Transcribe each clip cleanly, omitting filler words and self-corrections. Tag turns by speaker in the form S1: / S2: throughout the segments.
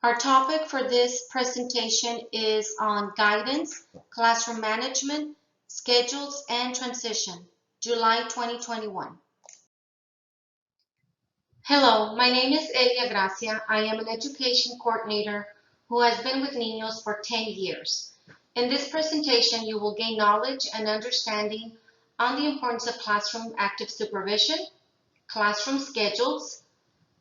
S1: Our topic for this presentation is on guidance, classroom management, schedules, and transition, July 2021. Hello, my name is Elia Gracia. I am an education coordinator who has been with Niños for 10 years. In this presentation, you will gain knowledge and understanding on the importance of classroom active supervision, classroom schedules,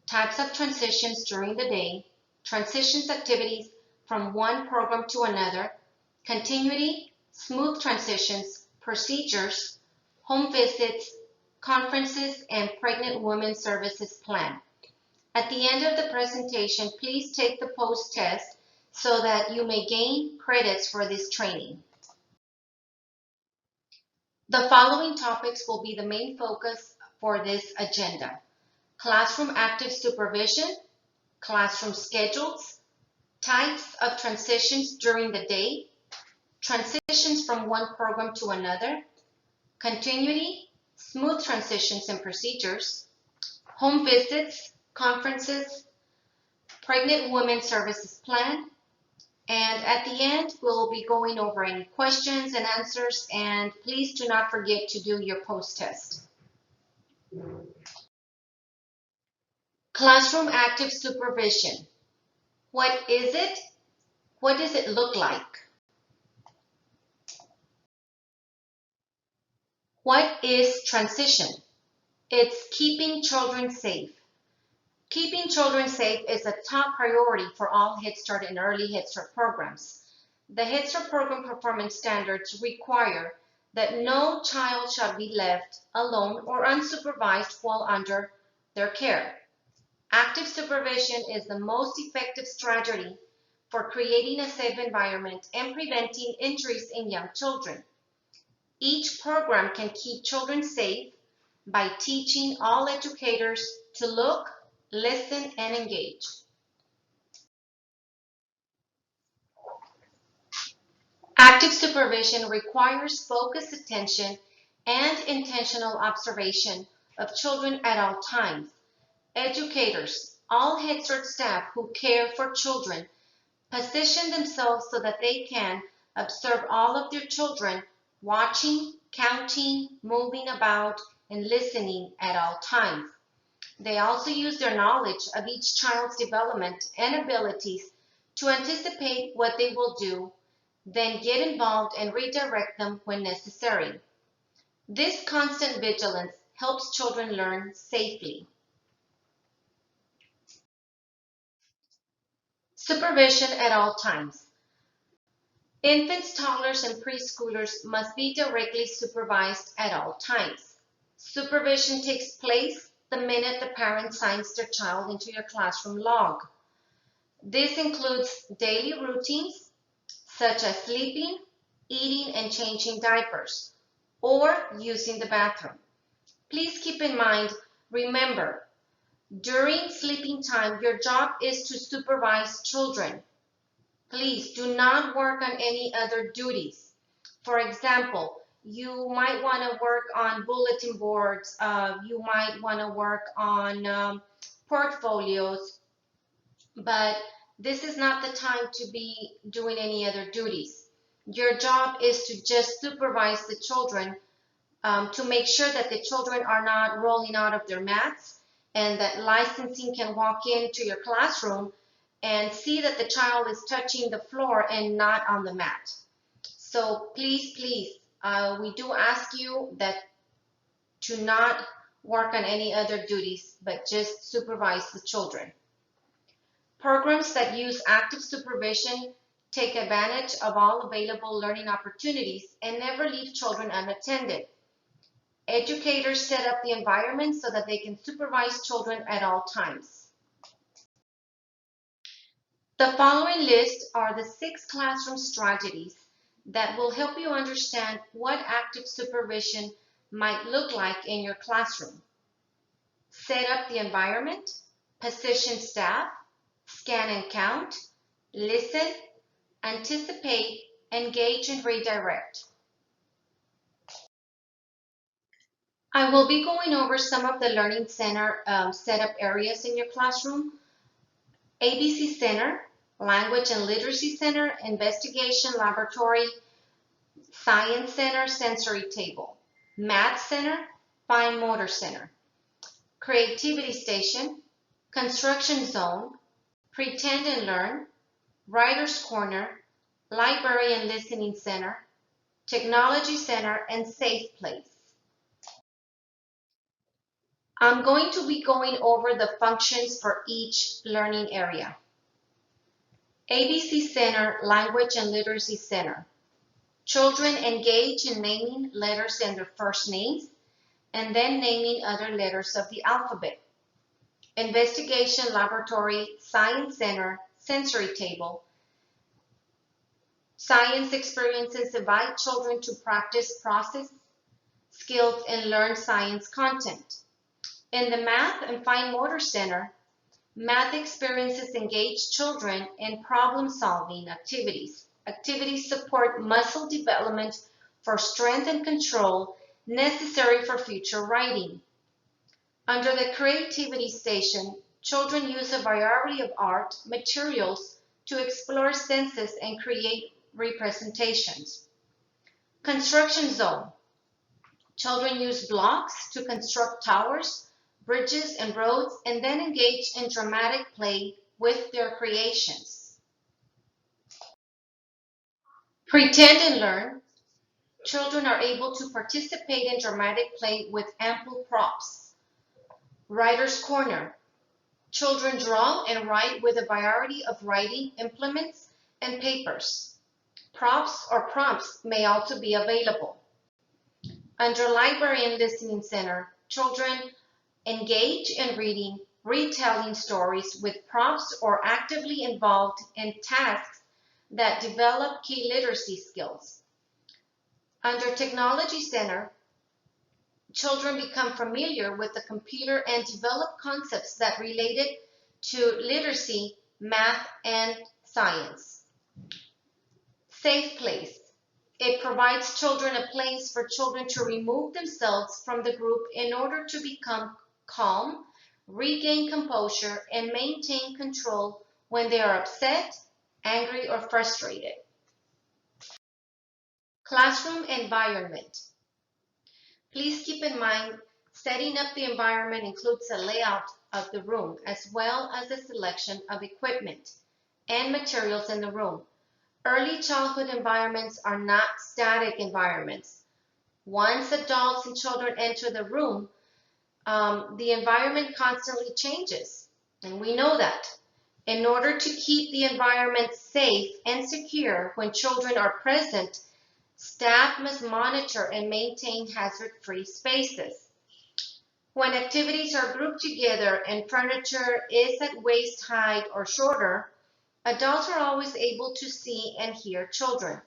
S1: types of transitions during the day, transitions activities from one program to another, continuity, smooth transitions, procedures, home visits, conferences, and pregnant women services plan. At the end of the presentation, please take the post test so that you may gain credits for this training. The following topics will be the main focus for this agenda: classroom active supervision, classroom schedules, types of transitions during the day, transitions from one program to another, continuity, smooth transitions and procedures, home visits, conferences, pregnant women services plan, and at the end, we'll be going over any questions and answers, and please do not forget to do your post test. Classroom active supervision. What is it? What does it look like? What is transition? It's keeping children safe. Keeping children safe is a top priority for all Head Start and Early Head Start programs. The Head Start program performance standards require that no child shall be left alone or unsupervised while under their care. Active supervision is the most effective strategy for creating a safe environment and preventing injuries in young children. Each program can keep children safe by teaching all educators to look, listen, and engage. Active supervision requires focused attention and intentional observation of children at all times. Educators, all Head Start staff who care for children, position themselves so that they can observe all of their children, watching, counting, moving about, and listening at all times. They also use their knowledge of each child's development and abilities to anticipate what they will do, then get involved and redirect them when necessary. This constant vigilance helps children learn safely. Supervision at all times. Infants, toddlers, and preschoolers must be directly supervised at all times. Supervision takes place the minute the parent signs their child into your classroom log. This includes daily routines such as sleeping, eating, and changing diapers, or using the bathroom. Please keep in mind, remember, during sleeping time, your job is to supervise children. Please do not work on any other duties. For example, you might want to work on bulletin boards, you might want to work on portfolios, but this is not the time to be doing any other duties. Your job is to just supervise the children to make sure that the children are not rolling out of their mats and that licensing can walk into your classroom and see that the child is touching the floor and not on the mat. So please, we do ask you that to not work on any other duties, but just supervise the children. Programs that use active supervision take advantage of all available learning opportunities and never leave children unattended. Educators set up the environment so that they can supervise children at all times. The following list are the 6 classroom strategies that will help you understand what active supervision might look like in your classroom. Set up the environment, position staff, scan and count, listen, anticipate, engage, and redirect. I will be going over some of the Learning Center setup areas in your classroom. ABC Center Language and Literacy Center, Investigation Laboratory, Science Center, Sensory Table, Math Center, Fine Motor Center, Creativity Station, Construction Zone, Pretend and Learn, Writer's Corner, Library and Listening Center, Technology Center, and Safe Place. I'm going to be going over the functions for each learning area. ABC Center, Language and Literacy Center. Children engage in naming letters in their first names and then naming other letters of the alphabet. Investigation Laboratory, Science Center, Sensory Table. Science experiences invite children to practice process skills and learn science content. In the Math and Fine Motor Center, math experiences engage children in problem-solving activities. Activities support muscle development for strength and control necessary for future writing. Under the Creativity Station, children use a variety of art materials to explore senses and create representations. Construction Zone. Children use blocks to construct towers, bridges, and roads, and then engage in dramatic play with their creations. Pretend and Learn. Children are able to participate in dramatic play with ample props. Writer's Corner. Children draw and write with a variety of writing implements and papers. Props or prompts may also be available. Under Library and Listening Center, children engage in reading, retelling stories with prompts or actively involved in tasks that develop key literacy skills. Under Technology Center, children become familiar with the computer and develop concepts that related to literacy, math, and science. Safe Place. It provides children a place for children to remove themselves from the group in order to become calm, regain composure, and maintain control when they are upset, angry, or frustrated. Classroom environment. Please keep in mind, setting up the environment includes a layout of the room as well as the selection of equipment and materials in the room. Early childhood environments are not static environments. Once adults and children enter the room, the environment constantly changes, and we know that. In order to keep the environment safe and secure when children are present, staff must monitor and maintain hazard-free spaces. When activities are grouped together and furniture is at waist height or shorter, adults are always able to see and hear children.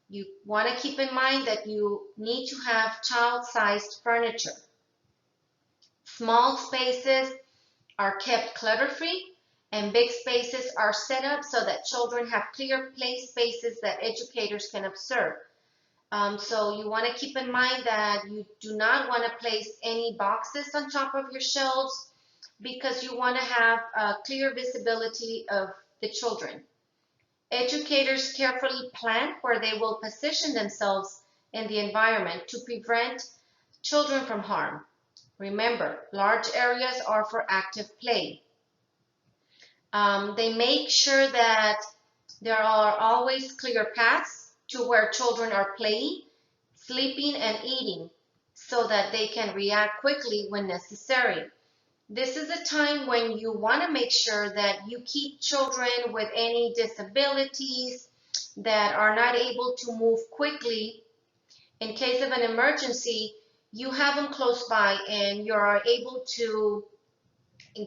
S1: You want to keep in mind that you need to have child-sized furniture. Small spaces are kept clutter-free, and big spaces are set up so that children have clear play spaces that educators can observe. So you want to keep in mind that you do not want to place any boxes on top of your shelves because you want to have clear visibility of the children. Educators carefully plan where they will position themselves in the environment to prevent children from harm. Remember, large areas are for active play. They make sure that there are always clear paths to where children are playing, sleeping, and eating so that they can react quickly when necessary. This is a time when you want to make sure that you keep children with any disabilities that are not able to move quickly. In case of an emergency, you have them close by and you are able to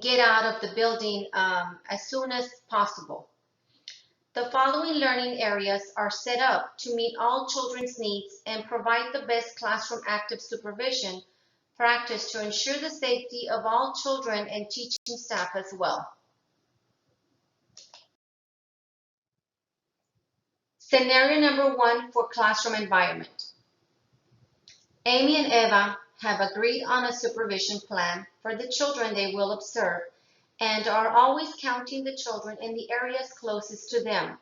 S1: get out of the building as soon as possible. The following learning areas are set up to meet all children's needs and provide the best classroom active supervision practice to ensure the safety of all children and teaching staff as well. Scenario number 1 for classroom environment. Amy and Eva have agreed on a supervision plan for the children they will observe and are always counting the children in the areas closest to them,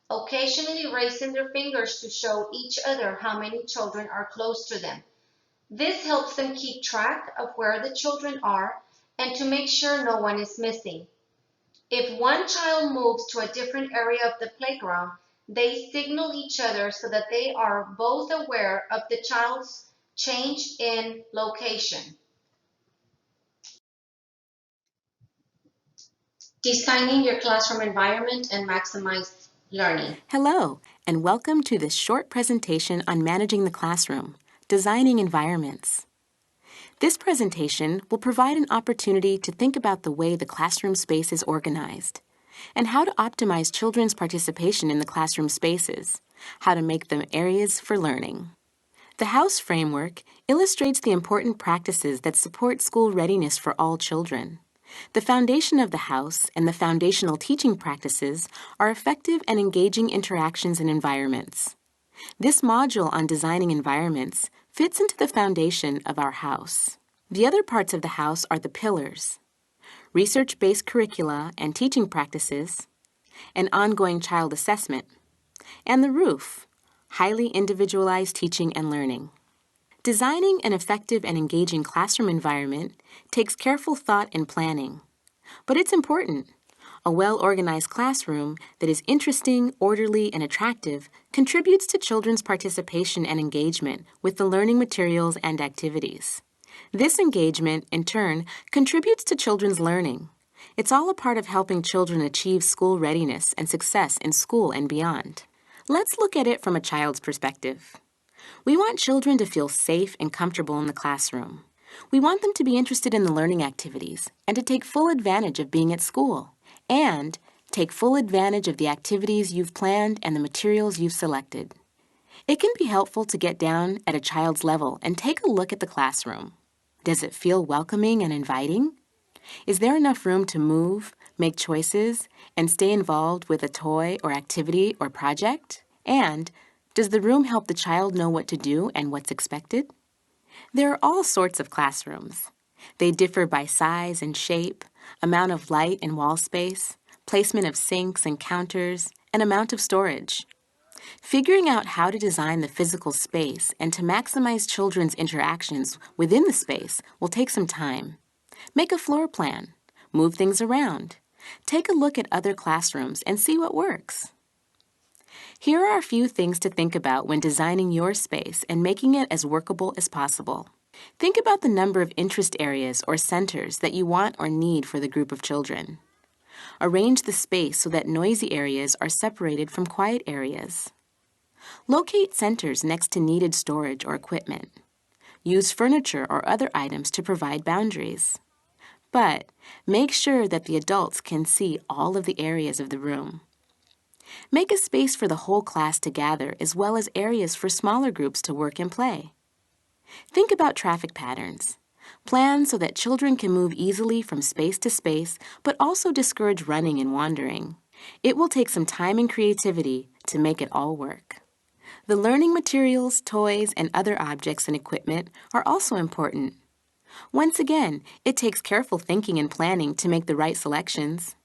S1: occasionally raising their fingers to show each other how many children are close to them. This helps them keep track of where the children are and to make sure no one is missing. If one child moves to a different area of the playground, they signal each other so that they are both aware of the child's change in location. Designing your classroom environment and maximize learning.
S2: Hello, and welcome to this short presentation on managing the classroom, designing environments. This presentation will provide an opportunity to think about the way the classroom space is organized, and how to optimize children's participation in the classroom spaces, how to make them areas for learning. The House framework illustrates the important practices that support school readiness for all children. The foundation of the House and the foundational teaching practices are effective and engaging interactions in environments. This module on designing environments fits into the foundation of our House. The other parts of the House are the pillars: research-based curricula and teaching practices, and ongoing child assessment, and the roof, highly individualized teaching and learning. Designing an effective and engaging classroom environment takes careful thought and planning. But it's important. A well-organized classroom that is interesting, orderly, and attractive contributes to children's participation and engagement with the learning materials and activities. This engagement, in turn, contributes to children's learning. It's all a part of helping children achieve school readiness and success in school and beyond. Let's look at it from a child's perspective. We want children to feel safe and comfortable in the classroom. We want them to be interested in the learning activities and to take full advantage of being at school, and take full advantage of the activities you've planned and the materials you've selected. It can be helpful to get down at a child's level and take a look at the classroom. Does it feel welcoming and inviting? Is there enough room to move, make choices, and stay involved with a toy or activity or project? And does the room help the child know what to do and what's expected? There are all sorts of classrooms. They differ by size and shape, amount of light and wall space, placement of sinks and counters, and amount of storage. Figuring out how to design the physical space and to maximize children's interactions within the space will take some time. Make a floor plan. Move things around. Take a look at other classrooms and see what works. Here are a few things to think about when designing your space and making it as workable as possible. Think about the number of interest areas or centers that you want or need for the group of children. Arrange the space so that noisy areas are separated from quiet areas. Locate centers next to needed storage or equipment. Use furniture or other items to provide boundaries. But make sure that the adults can see all of the areas of the room. Make a space for the whole class to gather, as well as areas for smaller groups to work and play. Think about traffic patterns. Plan so that children can move easily from space to space, but also discourage running and wandering. It will take some time and creativity to make it all work. The learning materials, toys, and other objects and equipment are also important. Once again, it takes careful thinking and planning to make the right selections.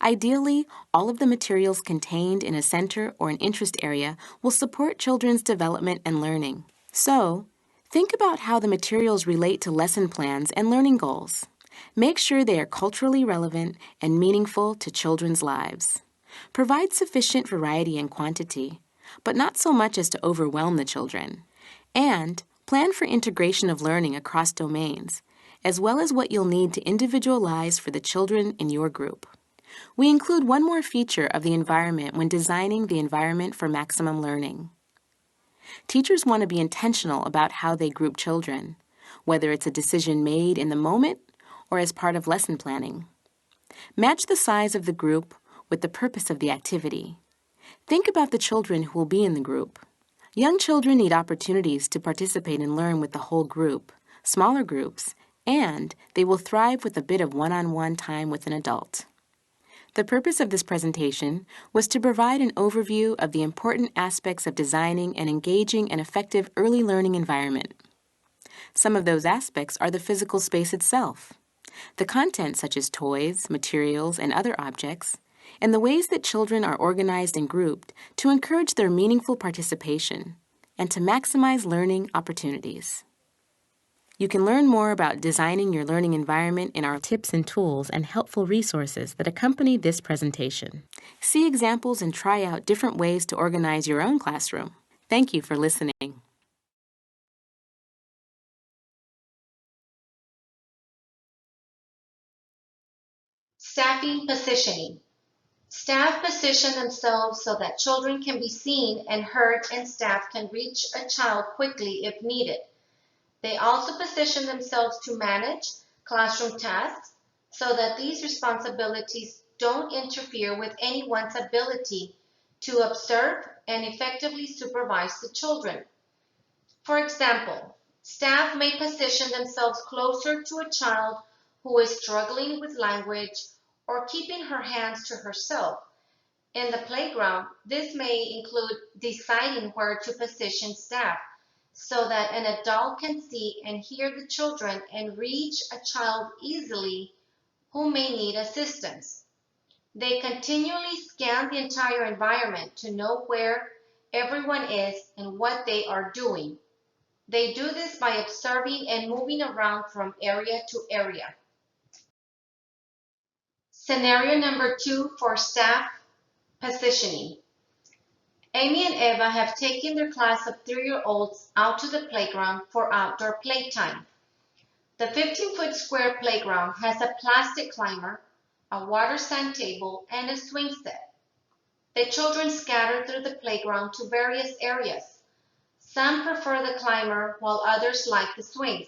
S2: Ideally, all of the materials contained in a center or an interest area will support children's development and learning. So, think about how the materials relate to lesson plans and learning goals. Make sure they are culturally relevant and meaningful to children's lives. Provide sufficient variety and quantity, but not so much as to overwhelm the children. And plan for integration of learning across domains, as well as what you'll need to individualize for the children in your group. We include one more feature of the environment when designing the environment for maximum learning. Teachers want to be intentional about how they group children, whether it's a decision made in the moment or as part of lesson planning. Match the size of the group with the purpose of the activity. Think about the children who will be in the group. Young children need opportunities to participate and learn with the whole group, smaller groups, and they will thrive with a bit of one-on-one time with an adult. The purpose of this presentation was to provide an overview of the important aspects of designing an engaging and effective early learning environment. Some of those aspects are the physical space itself. the content such as toys, materials, and other objects, and the ways that children are organized and grouped to encourage their meaningful participation and to maximize learning opportunities. You can learn more about designing your learning environment in our tips and tools and helpful resources that accompany this presentation. See examples and try out different ways to organize your own classroom. Thank you for listening.
S1: Staffing positioning. Staff position themselves so that children can be seen and heard, and staff can reach a child quickly if needed. They also position themselves to manage classroom tasks so that these responsibilities don't interfere with anyone's ability to observe and effectively supervise the children. For example, staff may position themselves closer to a child who is struggling with language or keeping her hands to herself. In the playground, this may include deciding where to position staff so that an adult can see and hear the children and reach a child easily who may need assistance. They continually scan the entire environment to know where everyone is and what they are doing. They do this by observing and moving around from area to area. Scenario number 2 for staff positioning. Amy and Eva have taken their class of 3-year-olds out to the playground for outdoor playtime. The 15-foot square playground has a plastic climber, a water sand table, and a swing set. The children scatter through the playground to various areas. Some prefer the climber while others like the swings.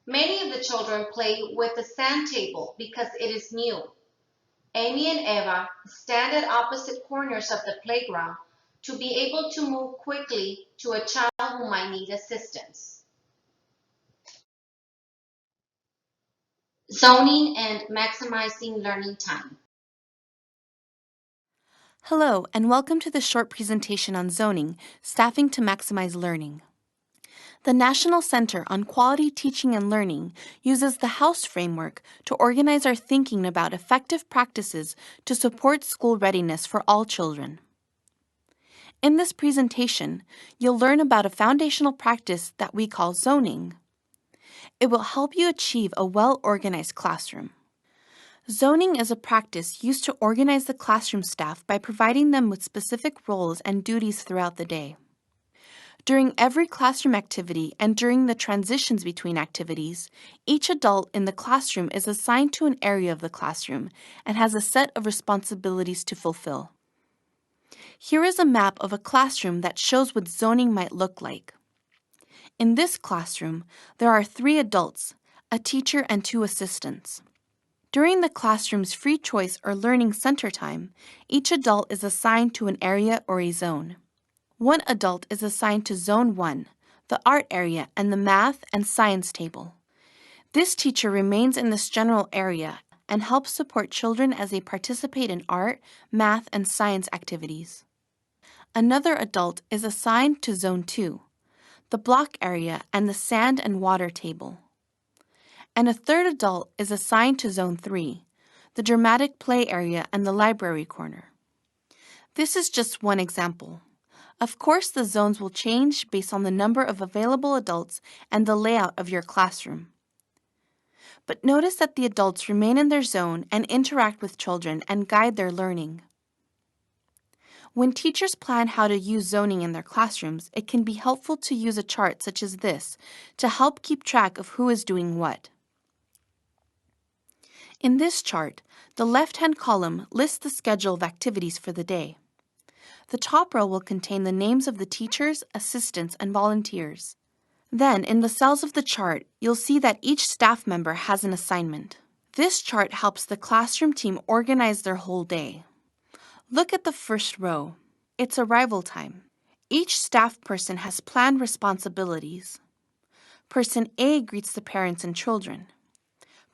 S1: Many of the children play with the sand table because it is new. Amy and Eva stand at opposite corners of the playground to be able to move quickly to a child who might need assistance. Zoning and maximizing learning time.
S3: Hello, and welcome to this short presentation on zoning, staffing to maximize learning. The National Center on Quality Teaching and Learning uses the House framework to organize our thinking about effective practices to support school readiness for all children. In this presentation, you'll learn about a foundational practice that we call zoning. It will help you achieve a well-organized classroom. Zoning is a practice used to organize the classroom staff by providing them with specific roles and duties throughout the day. During every classroom activity and during the transitions between activities, each adult in the classroom is assigned to an area of the classroom and has a set of responsibilities to fulfill. Here is a map of a classroom that shows what zoning might look like. In this classroom, there are 3 adults, a teacher and 2 assistants. During the classroom's free choice or learning center time, each adult is assigned to an area or a zone. One adult is assigned to Zone 1, the art area and the math and science table. This teacher remains in this general area and helps support children as they participate in art, math, and science activities. Another adult is assigned to Zone 2, the block area and the sand and water table. And a third adult is assigned to Zone 3, the dramatic play area and the library corner. This is just one example. Of course, the zones will change based on the number of available adults and the layout of your classroom. But notice that the adults remain in their zone and interact with children and guide their learning. When teachers plan how to use zoning in their classrooms, it can be helpful to use a chart such as this to help keep track of who is doing what. In this chart, the left-hand column lists the schedule of activities for the day. The top row will contain the names of the teachers, assistants, and volunteers. Then, in the cells of the chart, you'll see that each staff member has an assignment. This chart helps the classroom team organize their whole day. Look at the first row. It's arrival time. Each staff person has planned responsibilities. Person A greets the parents and children.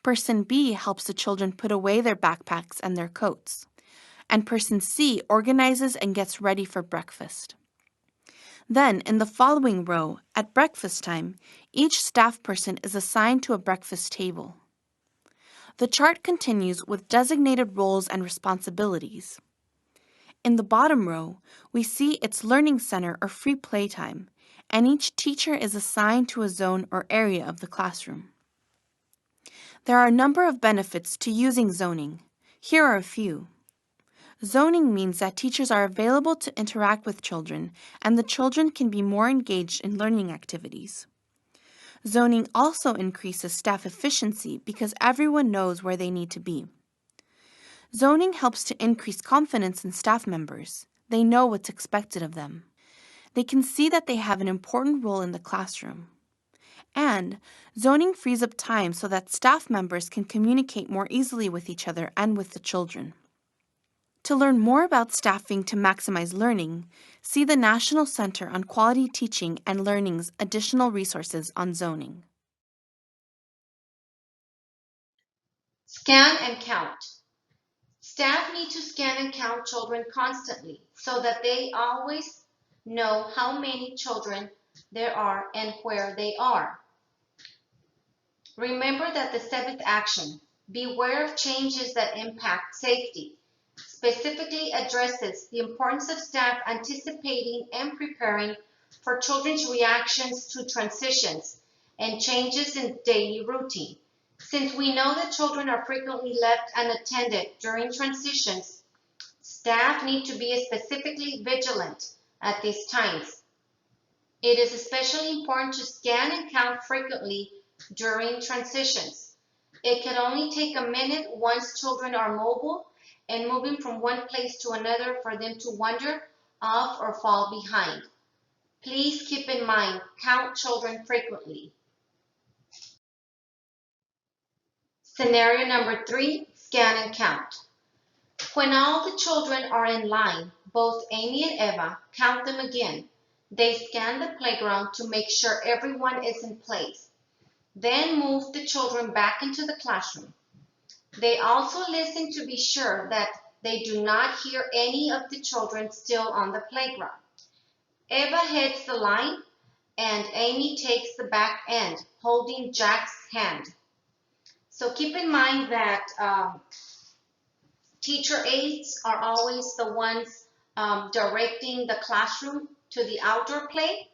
S3: Person B helps the children put away their backpacks and their coats. And Person C organizes and gets ready for breakfast. Then, in the following row, at breakfast time, each staff person is assigned to a breakfast table. The chart continues with designated roles and responsibilities. In the bottom row, we see its learning center or free playtime, and each teacher is assigned to a zone or area of the classroom. There are a number of benefits to using zoning. Here are a few. Zoning means that teachers are available to interact with children, and the children can be more engaged in learning activities. Zoning also increases staff efficiency because everyone knows where they need to be. Zoning helps to increase confidence in staff members. They know what's expected of them. They can see that they have an important role in the classroom. And zoning frees up time so that staff members can communicate more easily with each other and with the children. To learn more about staffing to maximize learning, see the National Center on Quality Teaching and Learning's additional resources on zoning.
S1: Scan and count. Staff need to scan and count children constantly so that they always know how many children there are and where they are. Remember that the seventh action, beware of changes that impact safety, specifically addresses the importance of staff anticipating and preparing for children's reactions to transitions and changes in daily routine. Since we know that children are frequently left unattended during transitions, staff need to be specifically vigilant at these times. It is especially important to scan and count frequently during transitions. It can only take a minute once children are mobile and moving from one place to another for them to wander off or fall behind. Please keep in mind, count children frequently. Scenario number 3, scan and count. When all the children are in line, both Amy and Eva count them again. They scan the playground to make sure everyone is in place. Then move the children back into the classroom. They also listen to be sure that they do not hear any of the children still on the playground. Eva heads the line and Amy takes the back end, holding Jack's hand. So keep in mind that teacher aides are always the ones directing the classroom to the outdoor play,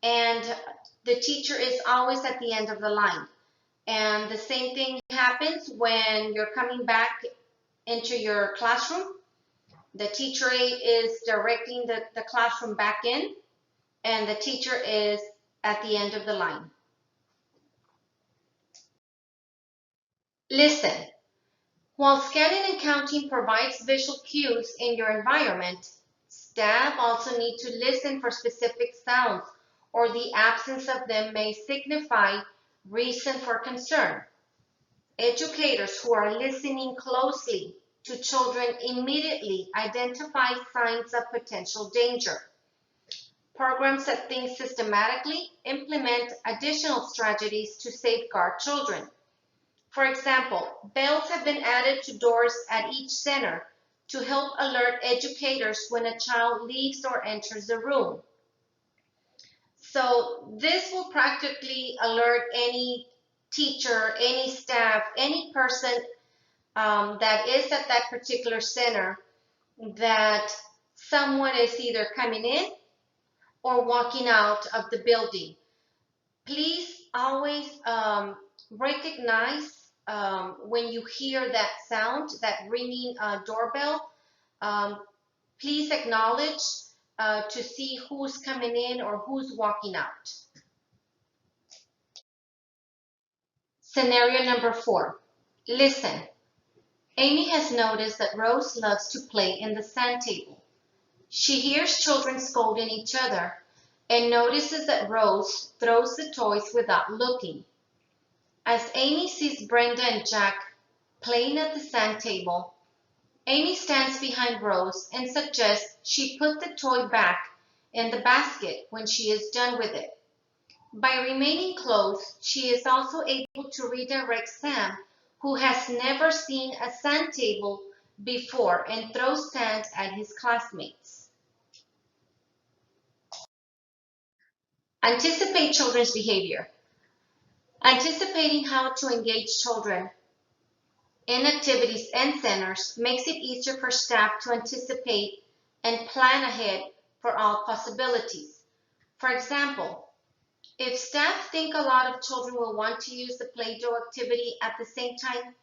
S1: and the teacher is always at the end of the line. And the same thing happens when you're coming back into your classroom. The teacher aide is directing the classroom back in, and the teacher is at the end of the line. Listen. While scanning and counting provides visual cues in your environment, staff also need to listen for specific sounds, or the absence of them may signify reason for concern. Educators who are listening closely to children immediately identify signs of potential danger. Programs that think systematically implement additional strategies to safeguard children. For example, bells have been added to doors at each center to help alert educators when a child leaves or enters the room. So this will practically alert any teacher, any staff, any person that is at that particular center that someone is either coming in or walking out of the building. Please always recognize when you hear that sound, that ringing doorbell. Please acknowledge to see who's coming in or who's walking out. Scenario number 4, listen. Amy has noticed that Rose loves to play in the sand table. She hears children scolding each other and notices that Rose throws the toys without looking. As Amy sees Brenda and Jack playing at the sand table, Amy stands behind Rose and suggests she put the toy back in the basket when she is done with it. By remaining close, she is also able to redirect Sam, who has never seen a sand table before and throws sand at his classmates. Anticipate children's behavior. Anticipating how to engage children in activities and centers makes it easier for staff to anticipate and plan ahead for all possibilities. For example, if staff think a lot of children will want to use the Play-Doh activity at the same time,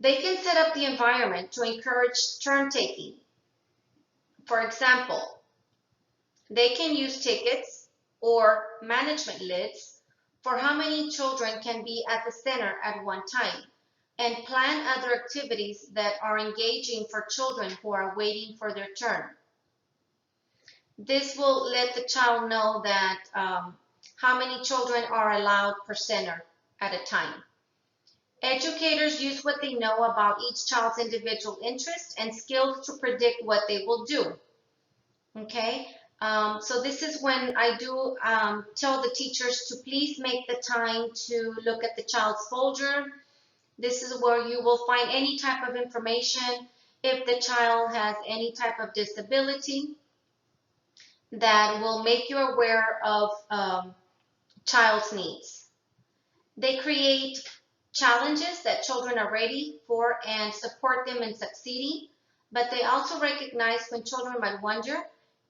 S1: they can set up the environment to encourage turn taking. For example, they can use tickets or management lists for how many children can be at the center at one time, and plan other activities that are engaging for children who are waiting for their turn. This will let the child know that how many children are allowed per center at a time. Educators use what they know about each child's individual interests and skills to predict what they will do. Okay, so this is when I do tell the teachers to please make the time to look at the child's folder. This is where you will find any type of information if the child has any type of disability that will make you aware of child's needs. They create challenges that children are ready for and support them in succeeding, but they also recognize when children might wonder,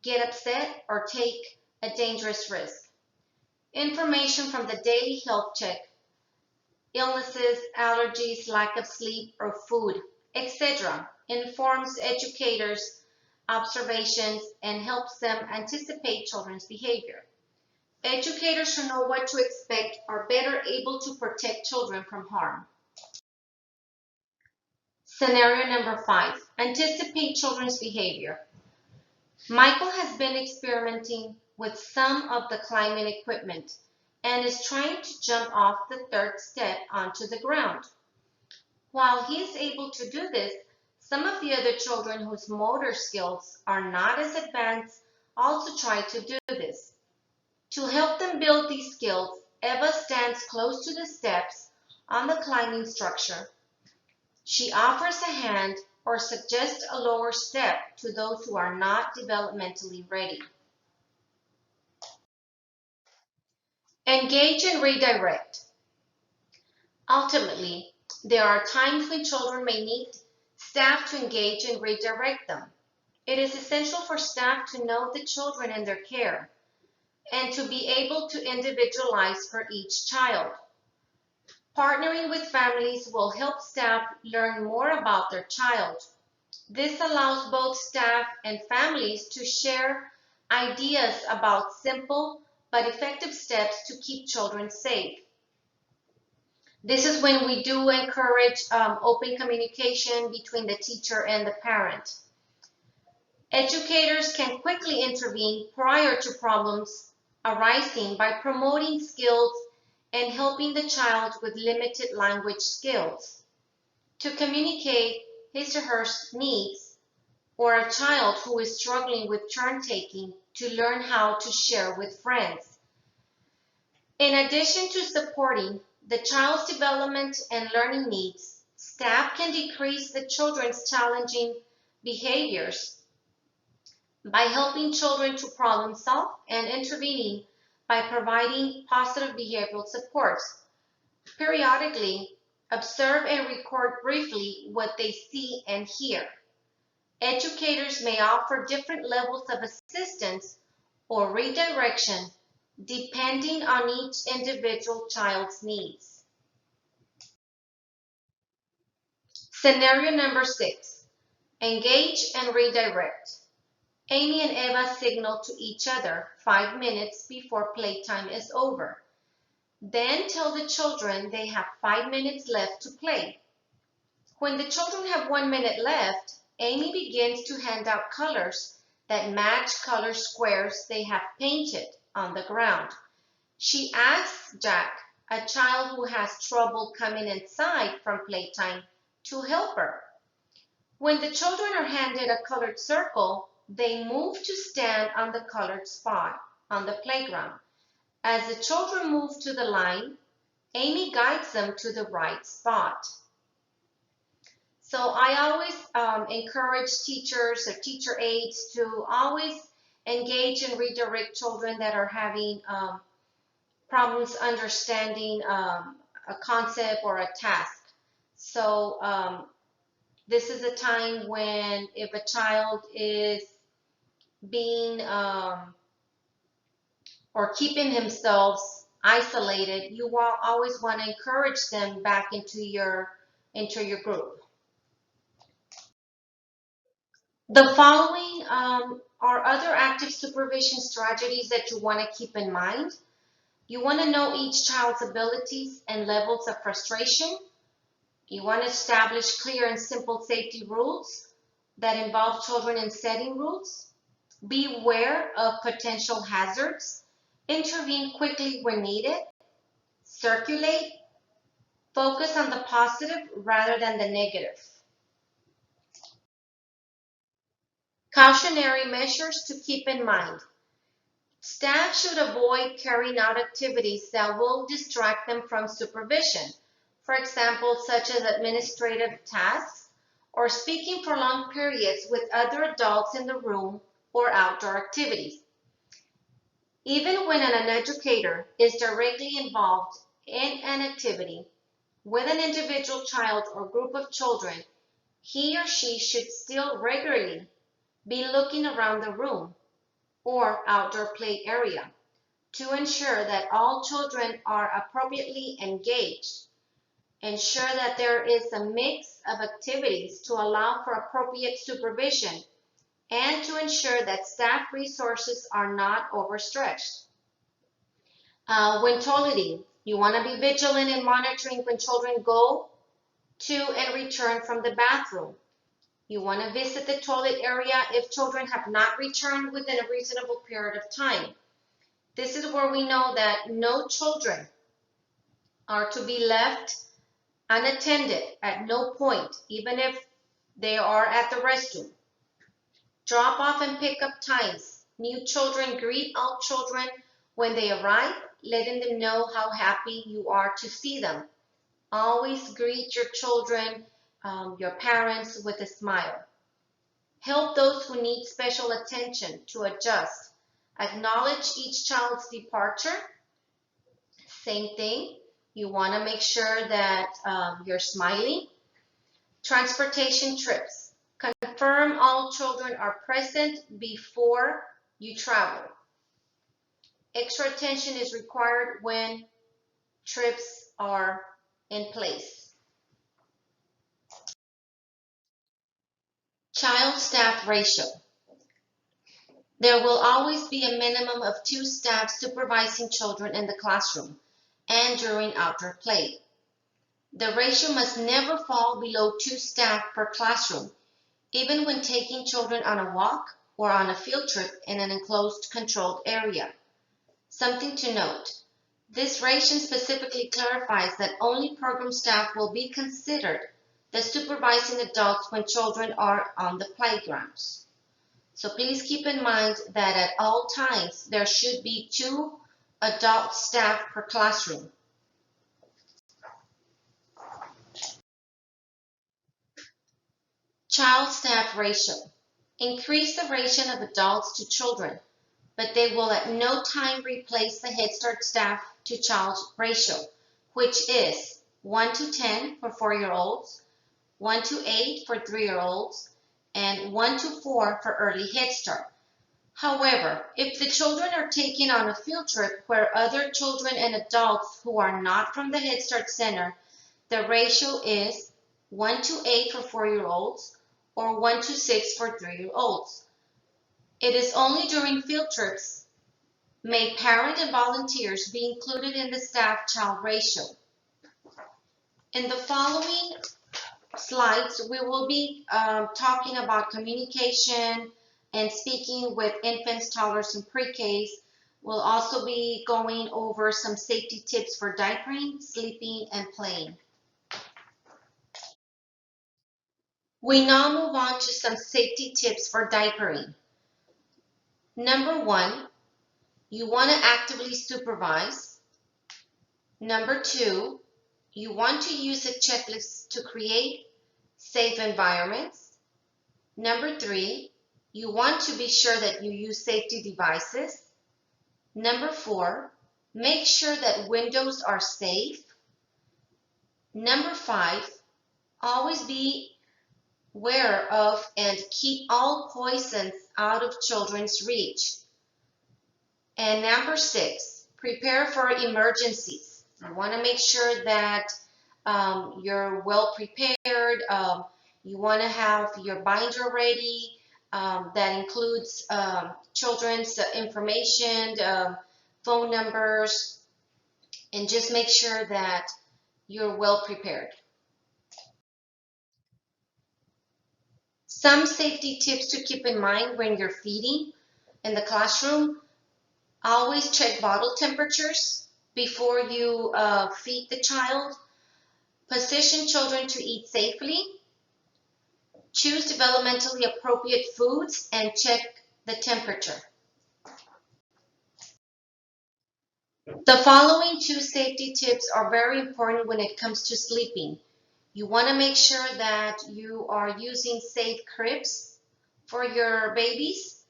S1: get upset, or take a dangerous risk. Information from the daily health check, illnesses, allergies, lack of sleep or food, etc., informs educators' observations and helps them anticipate children's behavior. Educators who know what to expect are better able to protect children from harm. Scenario number 5, anticipate children's behavior. Michael has been experimenting with some of the climbing equipment and is trying to jump off the 3rd step onto the ground. While he is able to do this, some of the other children whose motor skills are not as advanced also try to do this. To help them build these skills, Eva stands close to the steps on the climbing structure. She offers a hand or suggests a lower step to those who are not developmentally ready. Engage and redirect. Ultimately, there are times when children may need staff to engage and redirect them. It is essential for staff to know the children in their care and to be able to individualize for each child. Partnering with families will help staff learn more about their child. This allows both staff and families to share ideas about simple but effective steps to keep children safe. This is when we do encourage open communication between the teacher and the parent. Educators can quickly intervene prior to problems arising by promoting skills and helping the child with limited language skills to communicate his or her needs, or a child who is struggling with turn taking to learn how to share with friends. In addition to supporting the child's development and learning needs, staff can decrease the children's challenging behaviors by helping children to problem solve and intervening by providing positive behavioral supports. Periodically, observe and record briefly what they see and hear. Educators may offer different levels of assistance or redirection depending on each individual child's needs. Scenario number 6, engage and redirect. Amy and Eva signal to each other 5 minutes before playtime is over. Then tell the children they have 5 minutes left to play. When the children have 1 minute left, Amy begins to hand out colors that match color squares they have painted on the ground. She asks Jack, a child who has trouble coming inside from playtime, to help her. When the children are handed a colored circle, they move to stand on the colored spot on the playground. As the children move to the line, Amy guides them to the right spot. So I always encourage teachers or teacher aides to always engage and redirect children that are having problems understanding a concept or a task. So this is a time when if a child is being or keeping themselves isolated, you always want to encourage them back into your group. The following are other active supervision strategies that you want to keep in mind. You want to know each child's abilities and levels of frustration. You want to establish clear and simple safety rules that involve children in setting rules. Be aware of potential hazards. Intervene quickly when needed. Circulate. Focus on the positive rather than the negative. Cautionary measures to keep in mind. Staff should avoid carrying out activities that will distract them from supervision, for example, such as administrative tasks or speaking for long periods with other adults in the room or outdoor activities. Even when an educator is directly involved in an activity with an individual child or group of children, he or she should still regularly be looking around the room or outdoor play area to ensure that all children are appropriately engaged. Ensure that there is a mix of activities to allow for appropriate supervision and to ensure that staff resources are not overstretched. When toileting, you want to be vigilant in monitoring when children go to and return from the bathroom. You want to visit the toilet area if children have not returned within a reasonable period of time. This is where we know that no children are to be left unattended at no point, even if they are at the restroom. Drop off and pick up times. New children greet all children when they arrive, letting them know how happy you are to see them. Always greet your children, your parents, with a smile. Help those who need special attention to adjust. Acknowledge each child's departure. Same thing. You want to make sure that you're smiling. Transportation trips. Confirm all children are present before you travel. Extra attention is required when trips are in place. Child-staff ratio. There will always be a minimum of 2 staff supervising children in the classroom and during outdoor play. The ratio must never fall below 2 staff per classroom, even when taking children on a walk or on a field trip in an enclosed controlled area. Something to note, this ratio specifically clarifies that only program staff will be considered the supervising adults when children are on the playgrounds. So please keep in mind that at all times there should be 2 adult staff per classroom. Child-staff ratio. Increase the ratio of adults to children, but they will at no time replace the Head Start staff to child ratio, which is 1 to 10 for 4-year-olds, 1 to 8 for 3-year-olds, and 1 to 4 for early Head Start. However, if the children are taken on a field trip where other children and adults who are not from the Head Start Center, the ratio is 1 to 8 for 4-year-olds or 1 to 6 for 3-year-olds. It is only during field trips may parent and volunteers be included in the staff-child ratio. In the following slides, we will be talking about communication and speaking with infants, toddlers, and pre-Ks. We'll also be going over some safety tips for diapering, sleeping, and playing. We now move on to some safety tips for diapering. Number 1, you want to actively supervise. Number 2, you want to use a checklist to create safe environments. Number 3, you want to be sure that you use safety devices. Number 4, make sure that windows are safe. Number 5, Always be aware of and keep all poisons out of children's reach. And number 6, prepare for emergencies. You want to make sure that you're well prepared. You want to have your binder ready. That includes children's information, phone numbers, and just make sure that you're well prepared. Some safety tips to keep in mind when you're feeding in the classroom: always check bottle temperatures before you feed the child. Position children to eat safely. Choose developmentally appropriate foods and check the temperature. The following 2 safety tips are very important when it comes to sleeping. You want to make sure that you are using safe cribs for your babies.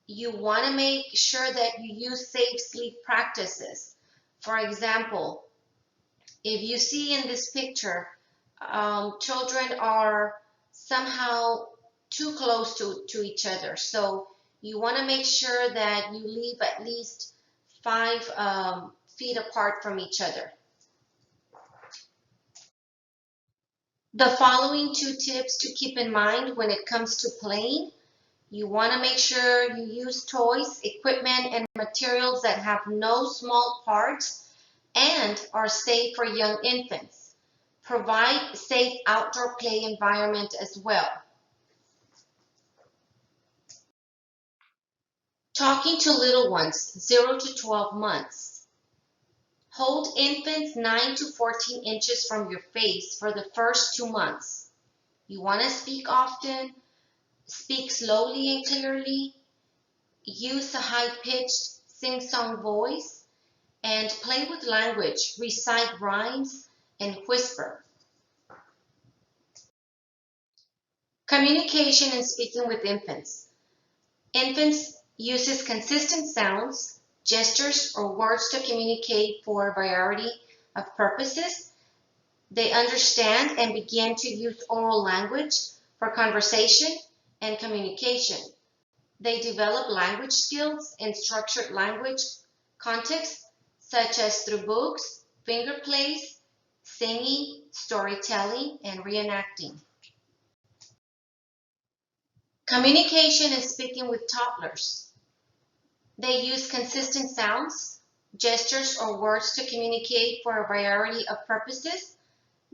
S1: You want to make sure that you use safe sleep practices. For example, if you see in this picture, children are somehow too close to each other. So you want to make sure that you leave at least 5 feet apart from each other. The following 2 tips to keep in mind when it comes to playing: you want to make sure you use toys, equipment, and materials that have no small parts and are safe for young infants. Provide safe outdoor play environment as well. Talking to little ones, 0 to 12 months. Hold infants 9 to 14 inches from your face for the first 2 months. You want to speak often, speak slowly and clearly, use a high-pitched sing-song voice, and play with language, recite rhymes, and whisper. Communication and speaking with infants. Infants uses consistent sounds, gestures, or words to communicate for a variety of purposes. They understand and begin to use oral language for conversation and communication. They develop language skills in structured language contexts, such as through books, finger plays, singing, storytelling, and reenacting. Communication and speaking with toddlers. They use consistent sounds, gestures, or words to communicate for a variety of purposes,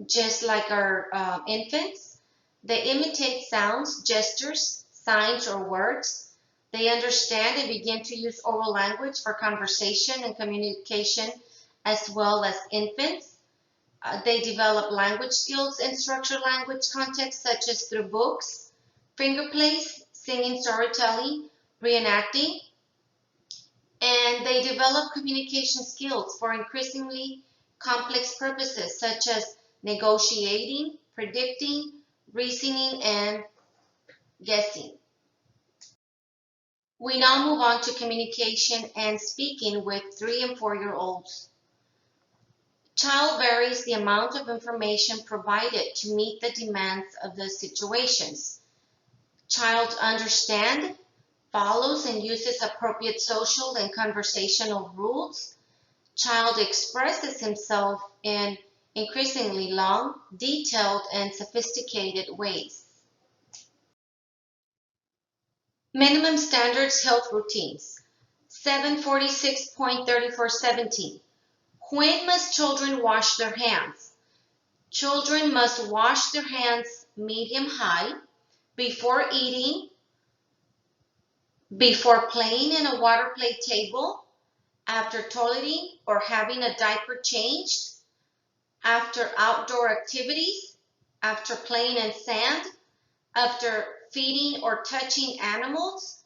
S1: just like our infants. They imitate sounds, gestures, signs, or words. They understand and begin to use oral language for conversation and communication as well as infants. They develop language skills in structured language contexts, such as through books, finger plays, singing, storytelling, reenacting. And they develop communication skills for increasingly complex purposes, such as negotiating, predicting, reasoning, and guessing. We now move on to communication and speaking with 3 and 4-year-olds. Child varies the amount of information provided to meet the demands of the situations. Child understands, follows, and uses appropriate social and conversational rules. Child expresses himself in increasingly long, detailed, and sophisticated ways. Minimum standards health routines. 746.3417. When must children wash their hands? Children must wash their hands medium-high before eating, before playing in a water play table, after toileting or having a diaper changed, after outdoor activities, after playing in sand, after feeding or touching animals,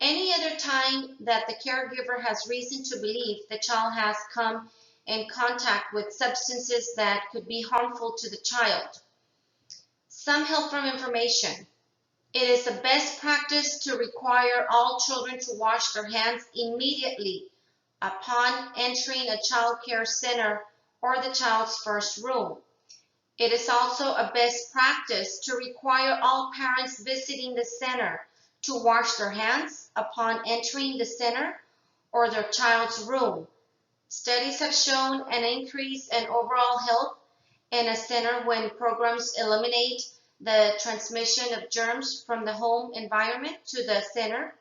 S1: any other time that the caregiver has reason to believe the child has come in contact with substances that could be harmful to the child. Some help from information. It is the best practice to require all children to wash their hands immediately upon entering a child care center or the child's first room. It is also a best practice to require all parents visiting the center to wash their hands upon entering the center or their child's room. Studies have shown an increase in overall health in a center when programs eliminate the transmission of germs from the home environment to the center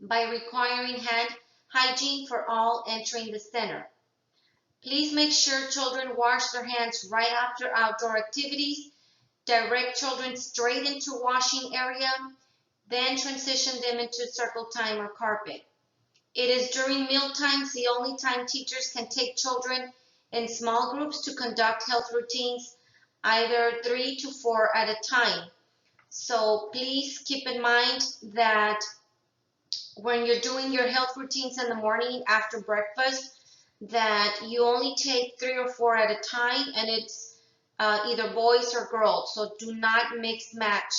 S1: by requiring hand hygiene for all entering the center. Please make sure children wash their hands right after outdoor activities. Direct children straight into washing area, then transition them into circle time or carpet. It is during meal times the only time teachers can take children in small groups to conduct health routines, either 3 to 4 at a time. So please keep in mind that when you're doing your health routines in the morning after breakfast, that you only take 3 or 4 at a time, and it's either boys or girls. So do not mix match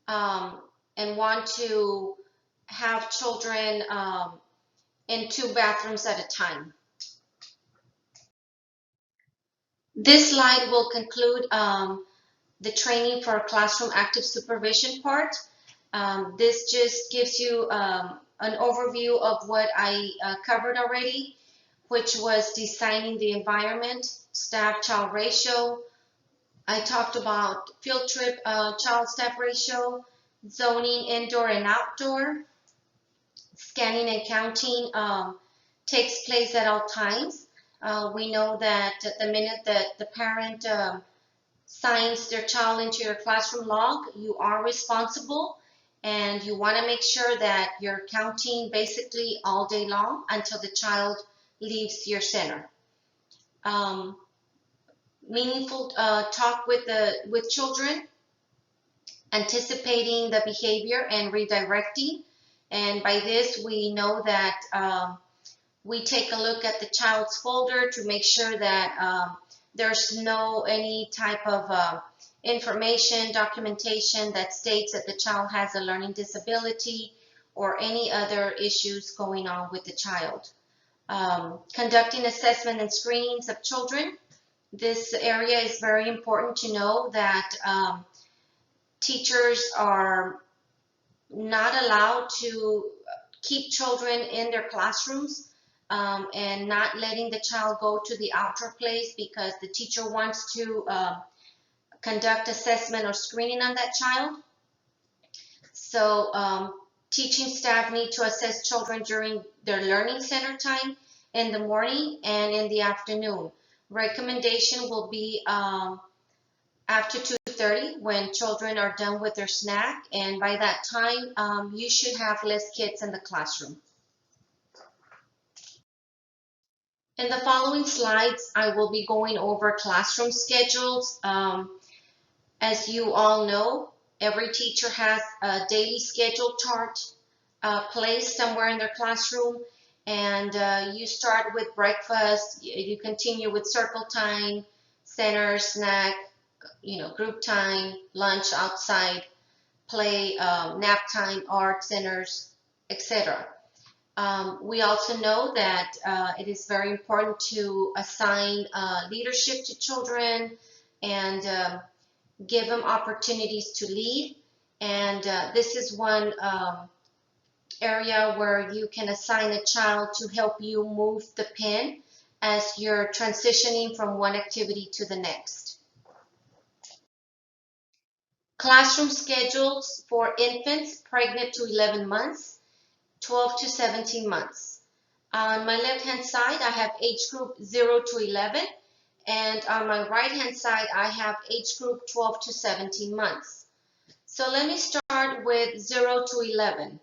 S1: and want to have children in 2 bathrooms at a time. This slide will conclude the training for classroom active supervision part. This just gives you an overview of what I covered already, which was designing the environment, staff-child ratio. I talked about field trip child-staff ratio, zoning indoor and outdoor. Scanning and counting takes place at all times. We know that the minute that the parent signs their child into your classroom log, you are responsible, and you want to make sure that you're counting basically all day long until the child leaves your center. Meaningful talk with children, anticipating the behavior and redirecting. And by this, we know that we take a look at the child's folder to make sure that there's any type of information, documentation that states that the child has a learning disability or any other issues going on with the child. Conducting assessment and screenings of children. This area is very important to know that teachers are not allowed to keep children in their classrooms and not letting the child go to the outdoor place because the teacher wants to conduct assessment or screening on that child. So teaching staff need to assess children during their learning center time in the morning and in the afternoon. Recommendation will be after 2:30 when children are done with their snack, and by that time you should have less kids in the classroom. In the following slides, I will be going over classroom schedules. As you all know, every teacher has a daily schedule chart placed somewhere in their classroom, and you start with breakfast, you continue with circle time, center, snack, group time, lunch outside, play, nap time, art centers, etc. We also know that it is very important to assign leadership to children and give them opportunities to lead. And this is one area where you can assign a child to help you move the pin as you're transitioning from one activity to the next. Classroom schedules for infants pregnant to 11 months, 12 to 17 months. On my left-hand side, I have age group 0 to 11, and on my right-hand side, I have age group 12 to 17 months. So let me start with 0 to 11.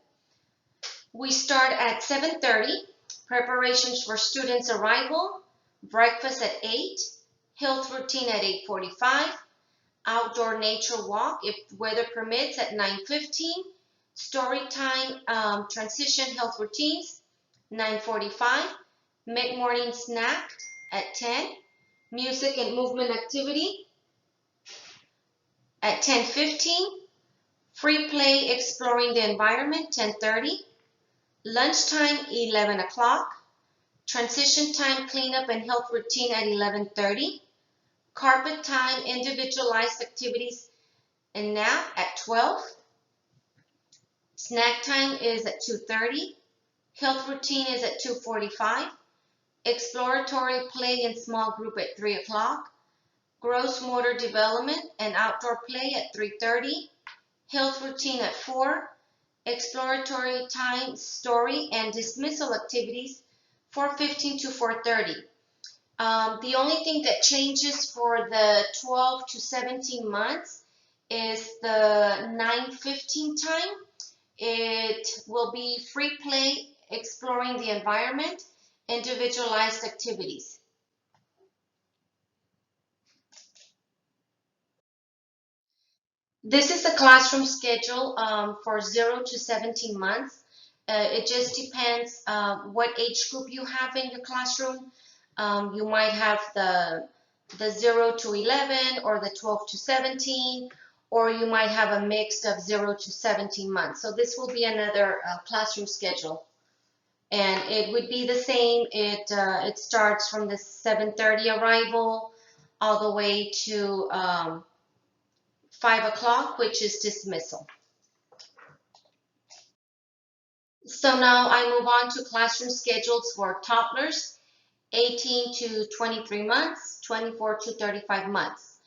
S1: We start at 7:30, preparations for students' arrival, breakfast at 8, health routine at 8:45, outdoor nature walk, if weather permits, at 9:15, story time, transition health routines, 9:45, mid-morning snack at 10, music and movement activity at 10:15, free play exploring the environment, 10:30, lunchtime, 11 o'clock, transition time cleanup and health routine at 11:30, Carpet time, individualized activities, and nap at 12. Snack time is at 2:30. Health routine is at 2:45. Exploratory play and small group at 3 o'clock. Gross motor development and outdoor play at 3:30. Health routine at 4. Exploratory time, story, and dismissal activities 4:15 to 4:30. The only thing that changes for the 12 to 17 months is the 9:15 time. It will be free play, exploring the environment, individualized activities. This is the classroom schedule for 0 to 17 months. It just depends what age group you have in your classroom. You might have the 0 to 11 or the 12 to 17, or you might have a mix of 0 to 17 months. So this will be another classroom schedule. And it would be the same. It starts from the 7:30 arrival all the way to 5 o'clock, which is dismissal. So now I move on to classroom schedules for toddlers, 18 to 23 months, 24 to 35 months.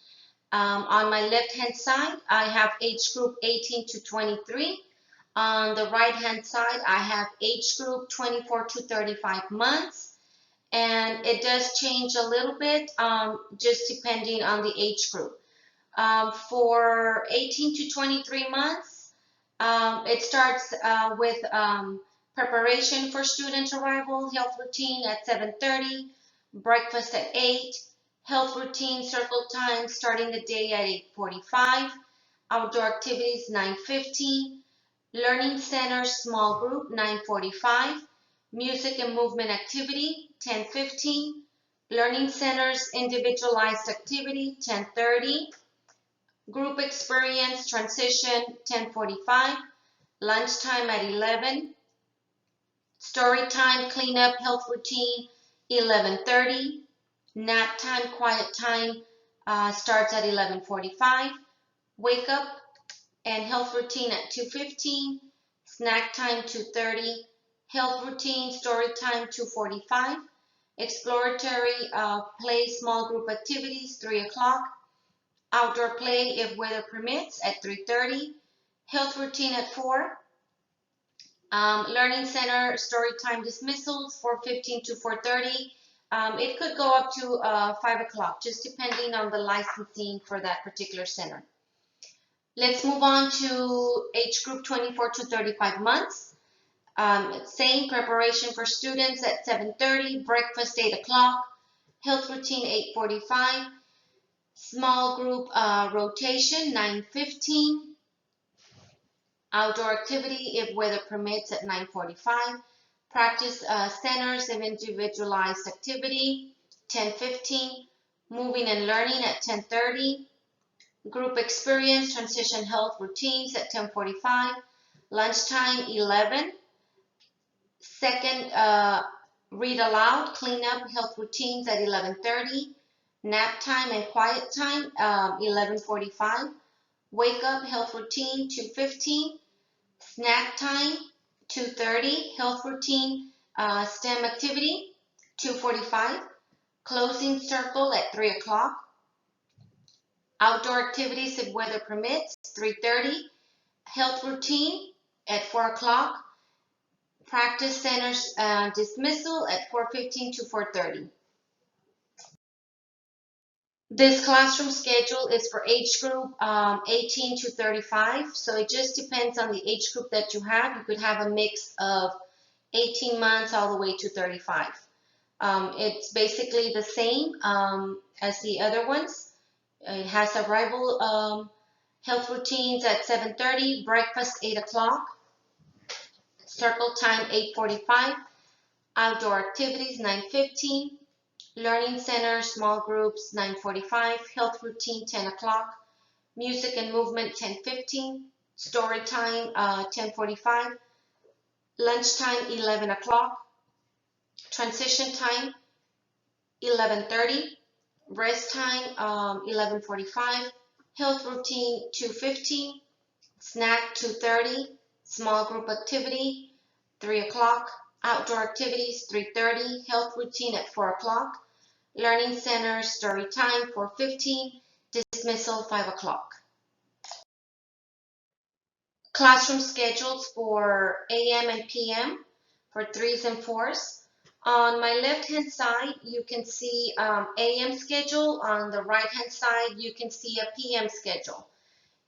S1: On my left-hand side, I have age group 18 to 23. On the right-hand side, I have age group 24 to 35 months. And it does change a little bit, just depending on the age group. For 18 to 23 months, it starts with preparation for student arrival, health routine at 7:30, breakfast at 8, health routine circle time starting the day at 8:45, outdoor activities 9:15, learning center small group 9:45, music and movement activity 10:15, learning centers individualized activity 10:30, group experience transition 10:45, lunchtime at 11, story time cleanup health routine 11:30, nap time quiet time starts at 11:45, wake up and health routine at 2:15, snack time 2:30, health routine story time 2:45, exploratory play small group activities 3 o'clock, outdoor play if weather permits at 3:30, health routine at 4, learning center story time dismissals 4:15 to 4:30. It could go up to 5 o'clock, just depending on the licensing for that particular center. Let's move on to age group 24 to 35 months. Same preparation for students at 7:30, breakfast 8 o'clock, health routine 8:45, small group rotation 9:15, outdoor activity if weather permits at 9:45, practice centers of individualized activity 10:15, moving and learning at 10:30, group experience transition health routines at 10:45, lunchtime 11, second read aloud cleanup health routines at 11:30, nap time and quiet time 11:45, wake up health routine 2:15, snack time 2:30, health routine STEM activity 2:45, closing circle at 3 o'clock, outdoor activities if weather permits 3:30, health routine at 4 o'clock, practice centers dismissal at 4:15 to 4:30. This classroom schedule is for age group 18 to 35, so it just depends on the age group that you have. You could have a mix of 18 months all the way to 35. It's basically the same as the other ones. It has arrival health routines at 7:30, breakfast 8 o'clock, circle time 8:45, outdoor activities 9:15, learning center small groups 9:45, health routine 10 o'clock, music and movement 10:15, story time 10:45, lunchtime 11 o'clock, transition time 11:30, Rest time 11:45, health routine 2:15, snack 2:30, small group activity 3 o'clock, outdoor activities 3:30, health routine at 4 o'clock, learning center story time 4:15, dismissal 5 o'clock. Classroom schedules for AM and PM for 3s and 4s. On my left hand side you can see AM schedule. On the right hand side you can see a PM schedule.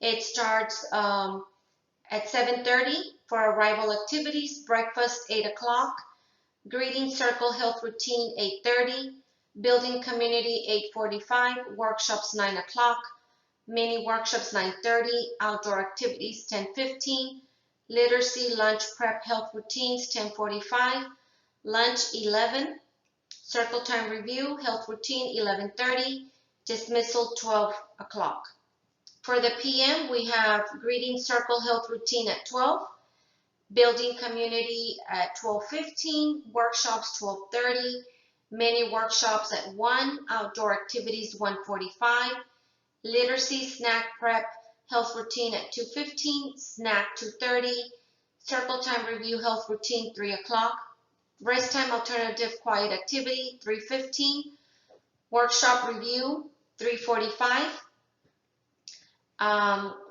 S1: It starts at 7:30 for arrival activities, breakfast 8 o'clock, greeting circle health routine 8:30, building community 8:45, workshops 9 o'clock, mini workshops 9:30, outdoor activities 10:15, literacy lunch prep health routines 10:45, lunch 11, circle time review health routine 11:30, dismissal 12 o'clock. For the PM we have greeting circle health routine at 12, building community at 12:15, workshops 12:30, mini workshops at 1, outdoor activities 1:45, literacy snack prep health routine at 2:15, snack 2:30, circle time review health routine 3 o'clock, rest time alternative quiet activity 3:15, workshop review 3:45,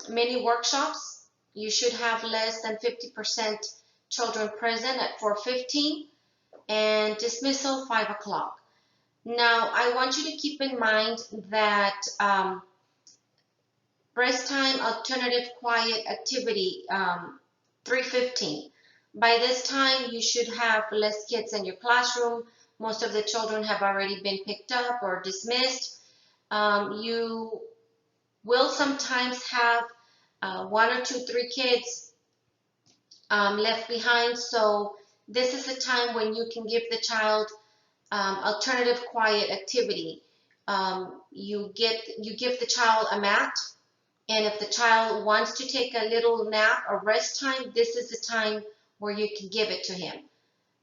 S1: mini workshops, you should have less than 50% children present at 4:15, and dismissal 5 o'clock. Now I want you to keep in mind that rest time alternative quiet activity 3:15. By this time you should have less kids in your classroom. Most of the children have already been picked up or dismissed. You will sometimes have 1 or 2, 3 kids left behind, so this is a time when you can give the child alternative quiet activity. You give the child a mat, and if the child wants to take a little nap or rest time, this is the time where you can give it to him.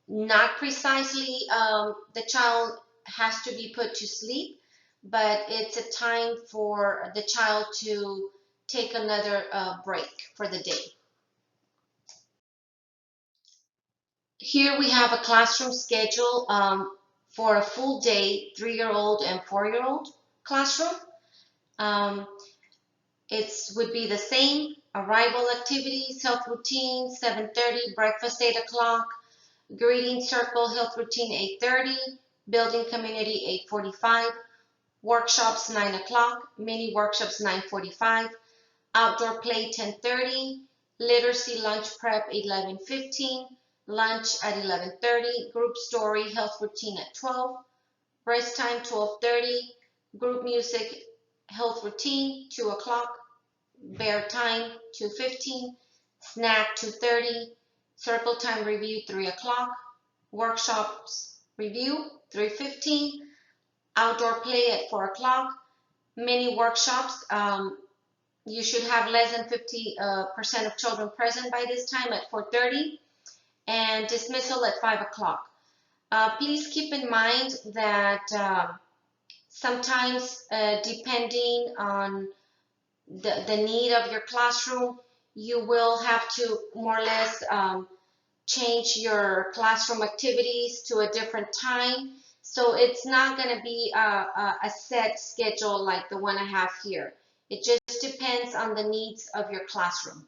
S1: Not precisely the child has to be put to sleep, but it's a time for the child to take another break for the day. Here we have a classroom schedule for a full day, 3-year-old and 4-year-old classroom. It would be the same: arrival activities, health routine 7:30, breakfast 8 o'clock, greeting circle health routine 8:30, building community 8:45, workshops 9 o'clock, mini workshops 9:45, outdoor play 10:30, literacy lunch prep 11:15, lunch at 11:30, group story health routine at 12, rest time 12:30, group music health routine 2 o'clock, bear time 2:15, snack 2:30, circle time review 3 o'clock, workshops review 3:15, outdoor play at 4 o'clock, mini workshops. You should have less than 50% of children present by this time at 4:30, and dismissal at 5 o'clock. Please keep in mind that sometimes depending on the need of your classroom, you will have to more or less change your classroom activities to a different time. So it's not going to be a set schedule like the one I have here. It just depends on the needs of your classroom.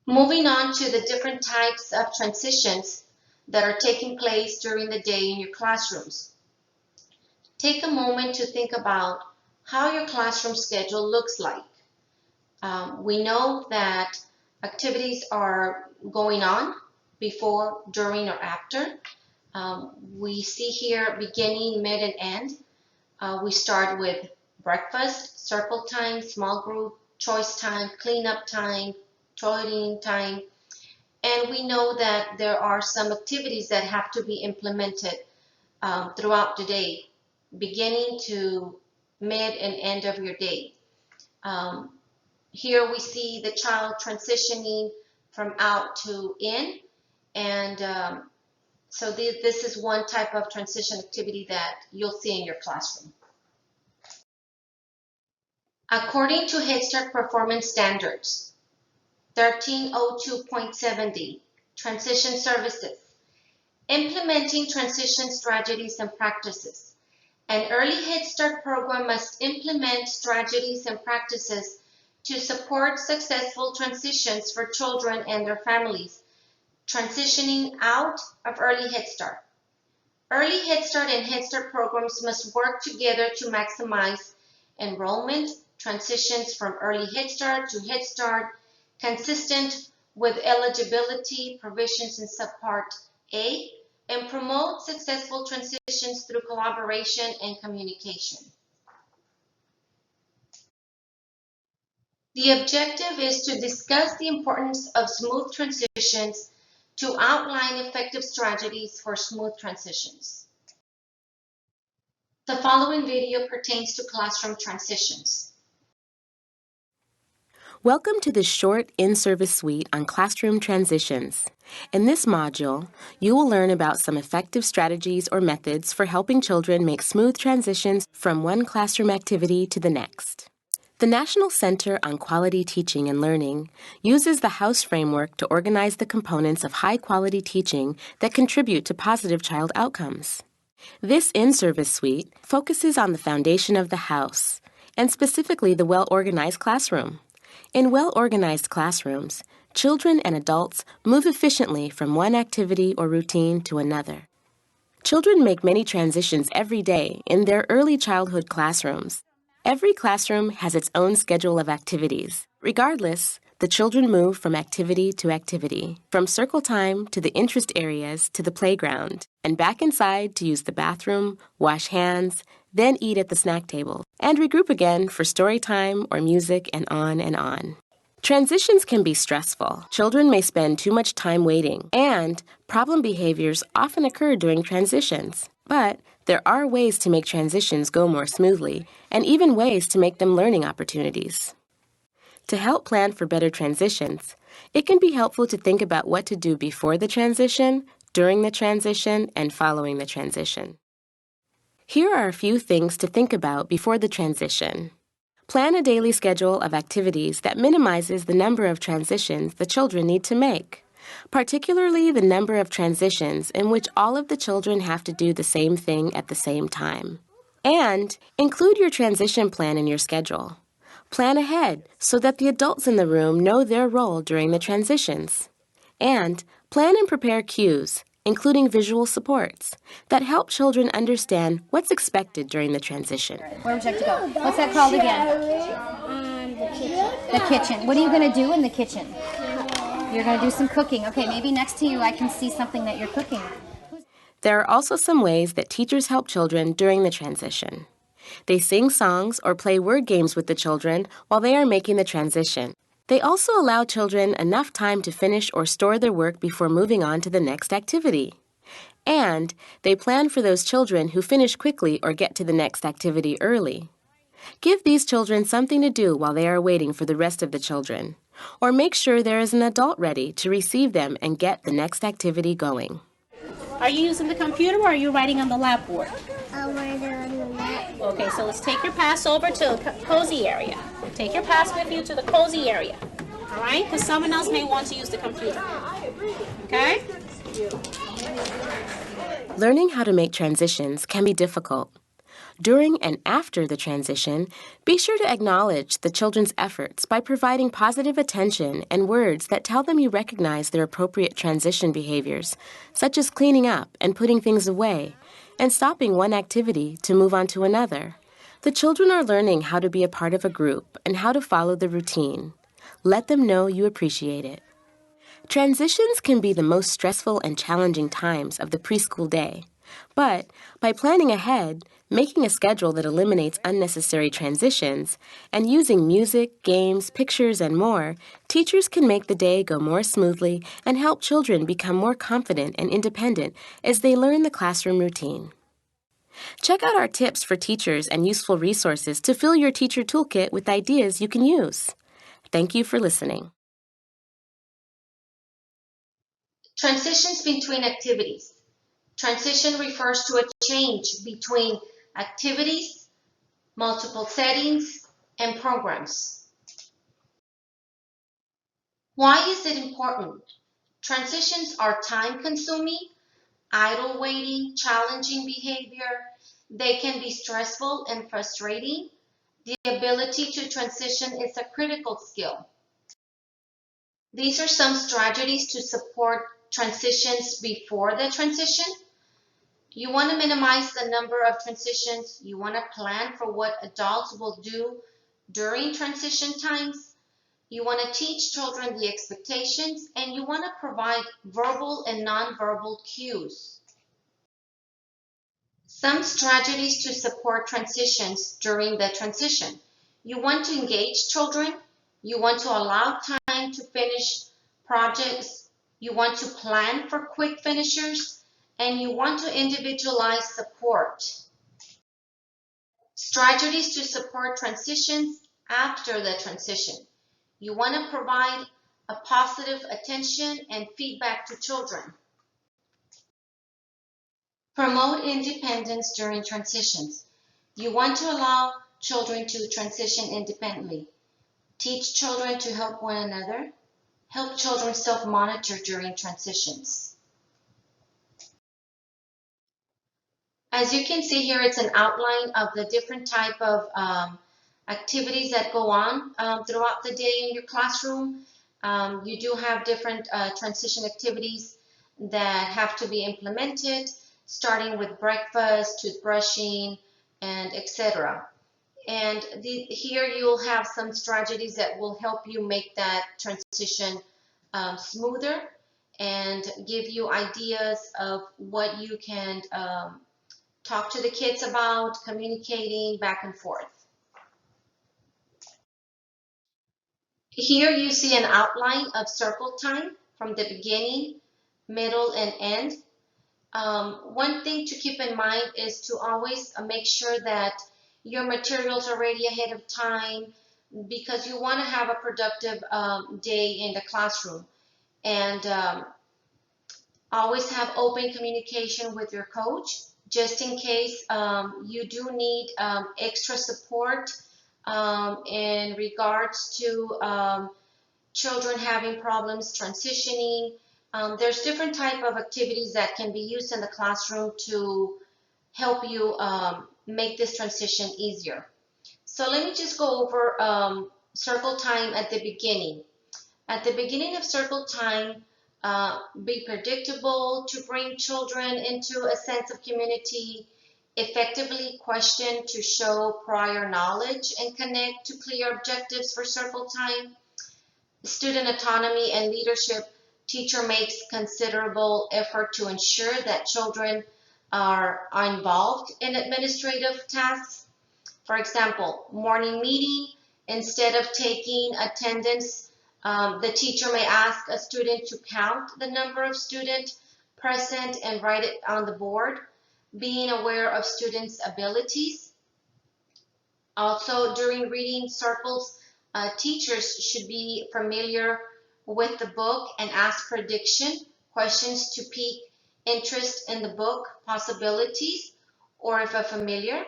S1: Moving on to the different types of transitions that are taking place during the day in your classrooms. Take a moment to think about how your classroom schedule looks like. We know that activities are going on before, during, or after. We see here beginning, mid, and end. We start with breakfast, circle time, small group, choice time, cleanup time, toileting time, and we know that there are some activities that have to be implemented throughout the day, beginning to mid and end of your day. Here we see the child transitioning from out to in, and So this is one type of transition activity that you'll see in your classroom. According to Head Start Performance Standards, 1302.70, Transition Services, implementing transition strategies and practices. An early Head Start program must implement strategies and practices to support successful transitions for children and their families transitioning out of early Head Start. Early Head Start and Head Start programs must work together to maximize enrollment, transitions from early Head Start to Head Start, consistent with eligibility provisions in Subpart A, and promote successful transitions through collaboration and communication. The objective is to discuss the importance of smooth transitions to outline effective strategies for smooth transitions. The following video pertains to classroom transitions.
S2: Welcome to this short in-service suite on classroom transitions. In this module, you will learn about some effective strategies or methods for helping children make smooth transitions from one classroom activity to the next. The National Center on Quality Teaching and Learning uses the House framework to organize the components of high-quality teaching that contribute to positive child outcomes. This in-service suite focuses on the foundation of the house, and specifically the well-organized classroom. In well-organized classrooms, children and adults move efficiently from one activity or routine to another. Children make many transitions every day in their early childhood classrooms. Every classroom has its own schedule of activities. Regardless, the children move from activity to activity, from circle time to the interest areas to the playground, and back inside to use the bathroom, wash hands, then eat at the snack table, and regroup again for story time or music and on and on. Transitions can be stressful. Children may spend too much time waiting, and problem behaviors often occur during transitions. But there are ways to make transitions go more smoothly, and even ways to make them learning opportunities. To help plan for better transitions, it can be helpful to think about what to do before the transition, during the transition, and following the transition. Here are a few things to think about before the transition. Plan a daily schedule of activities that minimizes the number of transitions the children need to make, particularly the number of transitions in which all of the children have to do the same thing at the same time. And include your transition plan in your schedule. Plan ahead so that the adults in the room know their role during the transitions. And plan and prepare cues, including visual supports, that help children understand what's expected during the transition.
S4: Where would you like to go? What's that called again?
S5: The kitchen.
S4: The kitchen. What are you going to do in the kitchen? You're going to do some cooking. Okay, maybe next to you I can see something that you're cooking.
S2: There are also some ways that teachers help children during the transition. They sing songs or play word games with the children while they are making the transition. They also allow children enough time to finish or store their work before moving on to the next activity. And they plan for those children who finish quickly or get to the next activity early. Give these children something to do while they are waiting for the rest of the children. Or make sure there is an adult ready to receive them and get the next activity going.
S6: Are you using the computer or are you writing on the lab board?
S5: I'm writing on the map.
S6: Okay, so let's take your pass over to the cozy area. Take your pass with you to the cozy area. All right? Because someone else may want to use the computer. Okay?
S2: Learning how to make transitions can be difficult. During and after the transition, be sure to acknowledge the children's efforts by providing positive attention and words that tell them you recognize their appropriate transition behaviors, such as cleaning up and putting things away, and stopping one activity to move on to another. The children are learning how to be a part of a group and how to follow the routine. Let them know you appreciate it. Transitions can be the most stressful and challenging times of the preschool day. But by planning ahead, making a schedule that eliminates unnecessary transitions, and using music, games, pictures, and more, teachers can make the day go more smoothly and help children become more confident and independent as they learn the classroom routine. Check out our tips for teachers and useful resources to fill your teacher toolkit with ideas you can use. Thank you for listening.
S1: Transitions between activities. Transition refers to a change between activities, multiple settings, and programs. Why is it important? Transitions are time-consuming, idle waiting, challenging behavior. They can be stressful and frustrating. The ability to transition is a critical skill. These are some strategies to support transitions before the transition. You want to minimize the number of transitions. You want to plan for what adults will do during transition times. You want to teach children the expectations, and you want to provide verbal and nonverbal cues. Some strategies to support transitions during the transition. You want to engage children. You want to allow time to finish projects. You want to plan for quick finishers, and you want to individualize support. Strategies to support transitions after the transition. You want to provide a positive attention and feedback to children. Promote independence during transitions. You want to allow children to transition independently. Teach children to help one another. Help children self-monitor during transitions. As you can see here, it's an outline of the different type of activities that go on throughout the day in your classroom. You do have different transition activities that have to be implemented, starting with breakfast, toothbrushing, and etc. And here you'll have some strategies that will help you make that transition smoother and give you ideas of what you can talk to the kids about, communicating back and forth. Here you see an outline of circle time from the beginning, middle, and end. One thing to keep in mind is to always make sure that your materials are ready ahead of time, because you want to have a productive day in the classroom. And always have open communication with your coach, just in case you do need extra support in regards to children having problems transitioning. There's different type of activities that can be used in the classroom to help you make this transition easier. So let me just go over circle time at the beginning. At the beginning of circle time, be predictable to bring children into a sense of community, effectively question to show prior knowledge and connect to clear objectives for circle time. Student autonomy and leadership. Teacher makes considerable effort to ensure that children are involved in administrative tasks. For example, morning meeting, instead of taking attendance, the teacher may ask a student to count the number of students present and write it on the board, being aware of students' abilities. Also, during reading circles, teachers should be familiar with the book and ask prediction questions to pique interest in the book, possibilities, or if familiar.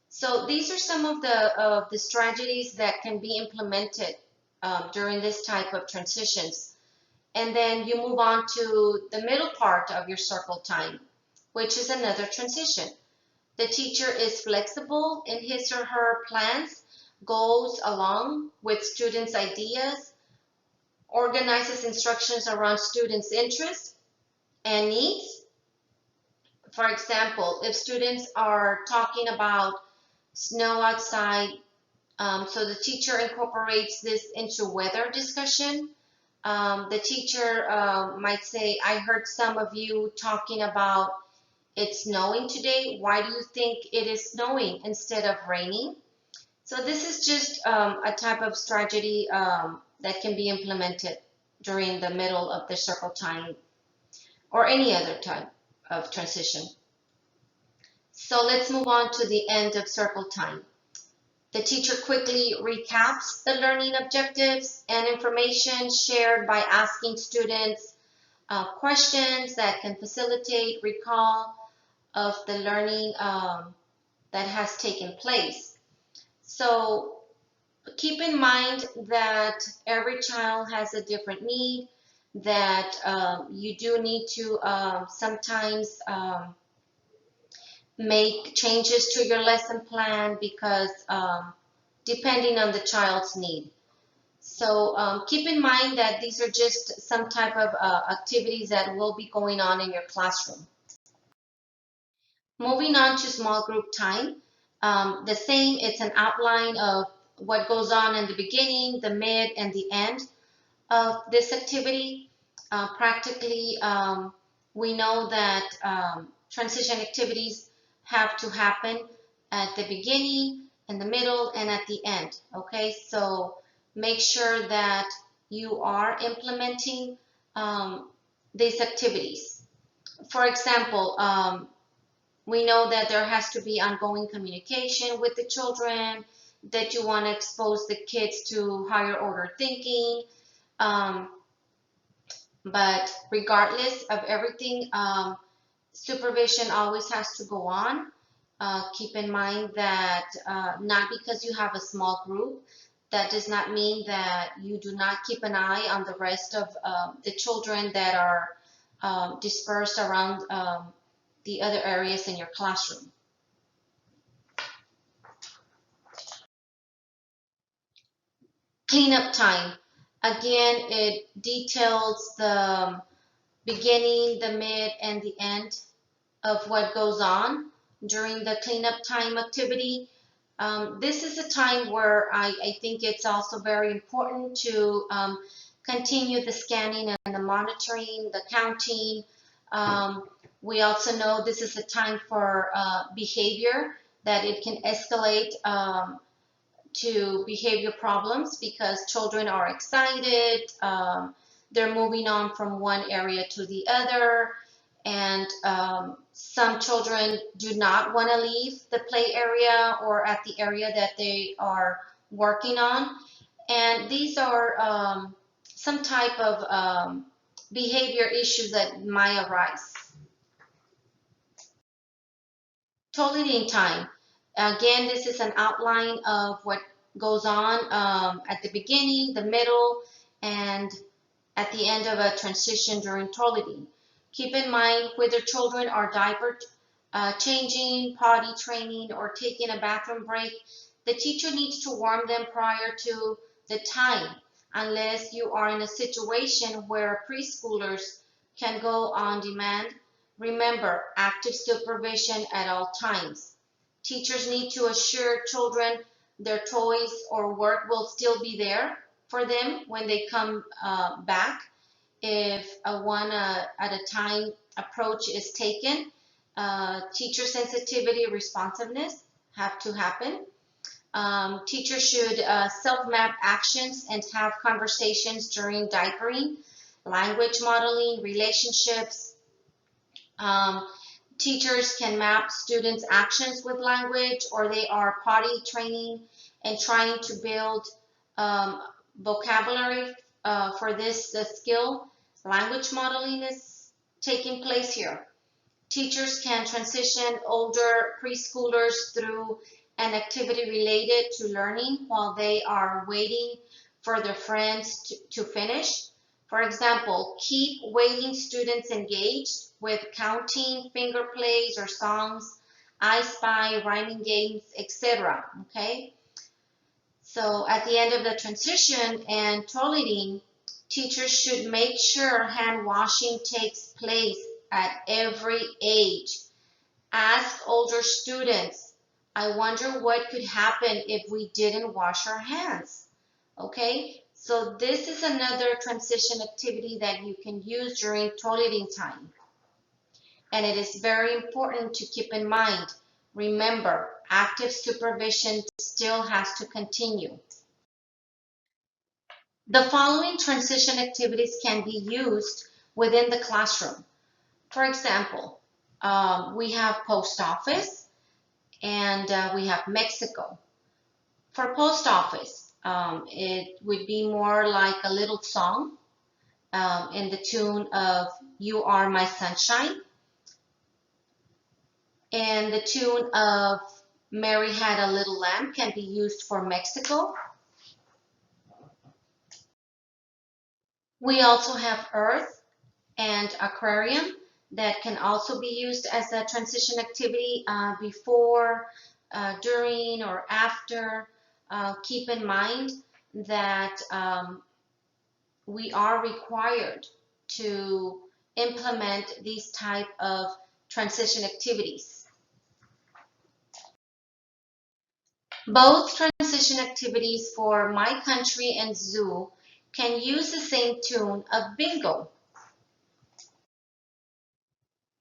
S1: So these are some of the strategies that can be implemented during this type of transitions. And then you move on to the middle part of your circle time, which is another transition. The teacher is flexible in his or her plans, goes along with students' ideas, organizes instructions around students' interests and needs. For example, if students are talking about snow outside, so the teacher incorporates this into weather discussion. The teacher might say, I heard some of you talking about it's snowing today. Why do you think it is snowing instead of raining? So this is just a type of strategy that can be implemented during the middle of the circle time or any other type of transition. So let's move on to the end of circle time. The teacher quickly recaps the learning objectives and information shared by asking students questions that can facilitate recall of the learning that has taken place. So keep in mind that every child has a different need, that you do need to sometimes make changes to your lesson plan because depending on the child's need. So keep in mind that these are just some type of activities that will be going on in your classroom. Moving on to small group time, the same, it's an outline of what goes on in the beginning, the mid, and the end of this activity. Practically, we know that transition activities have to happen at the beginning, in the middle, and at the end, okay? So make sure that you are implementing these activities. For example, we know that there has to be ongoing communication with the children, that you want to expose the kids to higher order thinking. But regardless of everything, supervision always has to go on. Keep in mind that not because you have a small group, that does not mean that you do not keep an eye on the rest of the children that are dispersed around the other areas in your classroom. Cleanup time. Again, it details the beginning, the mid, and the end of what goes on during the cleanup time activity. This is a time where I think it's also very important to continue the scanning and the monitoring, the counting. We also know this is a time for behavior, that it can escalate to behavior problems because children are excited, they're moving on from one area to the other, and some children do not want to leave the play area or at the area that they are working on. And these are some type of behavior issues that might arise. Toileting time. Again, this is an outline of what goes on at the beginning, the middle, and at the end of a transition during toileting. Keep in mind whether children are diaper changing, potty training, or taking a bathroom break, the teacher needs to warn them prior to the time, unless you are in a situation where preschoolers can go on demand. Remember, active supervision at all times. Teachers need to assure children their toys or work will still be there for them when they come back. If a one at a time approach is taken, teacher sensitivity, responsiveness have to happen. Teachers should self-map actions and have conversations during diapering, language modeling, relationships. Teachers can map students' actions with language, or they are potty training and trying to build vocabulary for this skill. Language modeling is taking place here. Teachers can transition older preschoolers through an activity related to learning while they are waiting for their friends to finish. For example, keep waiting students engaged with counting, finger plays or songs, I Spy, rhyming games, etc. Okay? So at the end of the transition and toileting, teachers should make sure hand washing takes place at every age. Ask older students, I wonder what could happen if we didn't wash our hands. Okay, so this is another transition activity that you can use during toileting time. And it is very important to keep in mind. Remember, active supervision still has to continue. The following transition activities can be used within the classroom. For example, we have post office and we have Mexico. For post office, it would be more like a little song in the tune of You Are My Sunshine, and the tune of Mary Had a Little Lamb can be used for Mexico. We also have Earth and Aquarium that can also be used as a transition activity before, during, or after. Keep in mind that we are required to implement these type of transition activities. Both transition activities for My Country and Zoo can use the same tune of bingo.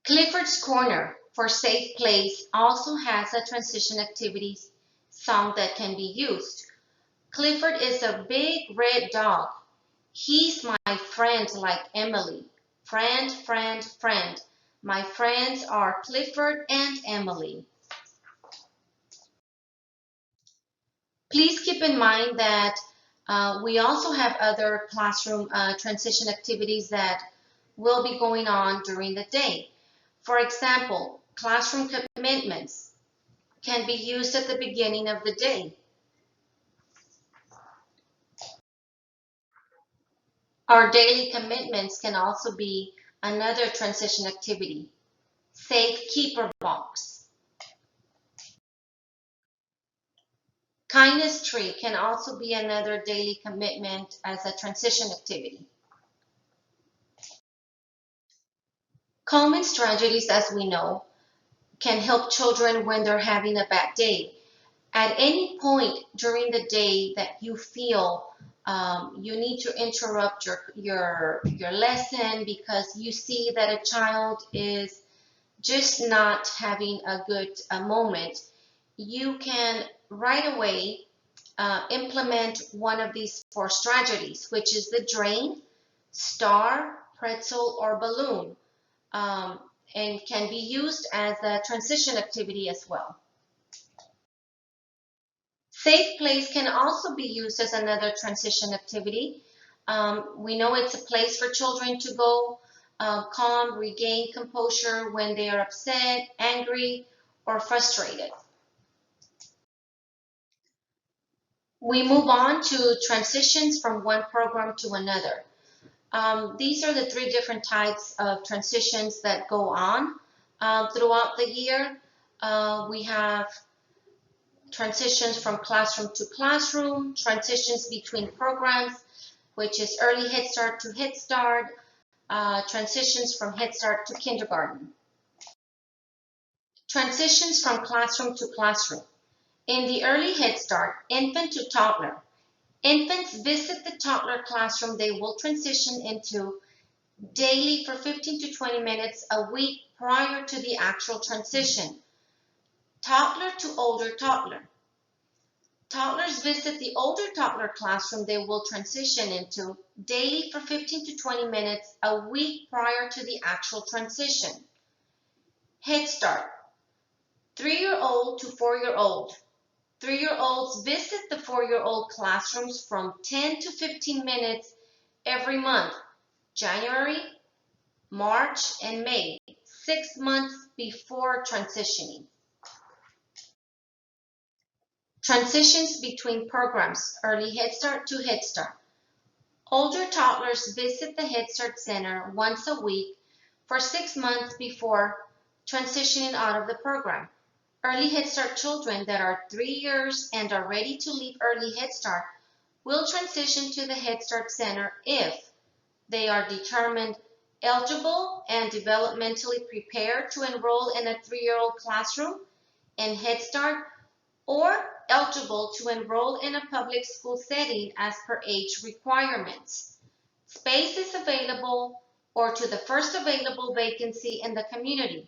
S1: Clifford's Corner for Safe Place also has a transition activities song that can be used. Clifford is a big red dog. He's my friend like Emily. Friend, friend, friend. My friends are Clifford and Emily. Please keep in mind that we also have other classroom transition activities that will be going on during the day. For example, classroom commitments can be used at the beginning of the day. Our daily commitments can also be another transition activity. Safe Keeper Box. Kindness Tree can also be another daily commitment as a transition activity. Common strategies, as we know, can help children when they're having a bad day. At any point during the day that you feel you need to interrupt your lesson because you see that a child is just not having a good moment, you can right away implement one of these 4 strategies, which is the drain, star, pretzel, or balloon, and can be used as a transition activity as well. Safe Place can also be used as another transition activity. We know it's a place for children to go calm, regain composure when they are upset, angry, or frustrated. We move on to transitions from one program to another. These are the 3 different types of transitions that go on throughout the year. We have transitions from classroom to classroom, transitions between programs, which is early Head Start to Head Start, transitions from Head Start to kindergarten. Transitions from classroom to classroom. In the early Head Start, infant to toddler, infants visit the toddler classroom they will transition into daily for 15 to 20 minutes a week prior to the actual transition. Toddler to older toddler. Toddlers visit the older toddler classroom they will transition into daily for 15 to 20 minutes a week prior to the actual transition. Head Start, 3-year-old to 4-year-old. 3-year-olds visit the 4-year-old classrooms from 10 to 15 minutes every month, January, March, and May, 6 months before transitioning. Transitions between programs, early Head Start to Head Start. Older toddlers visit the Head Start Center once a week for 6 months before transitioning out of the program. Early Head Start children that are 3 years and are ready to leave early Head Start will transition to the Head Start Center if they are determined eligible and developmentally prepared to enroll in a 3-year-old classroom in Head Start, or eligible to enroll in a public school setting as per age requirements. Space is available or to the first available vacancy in the community.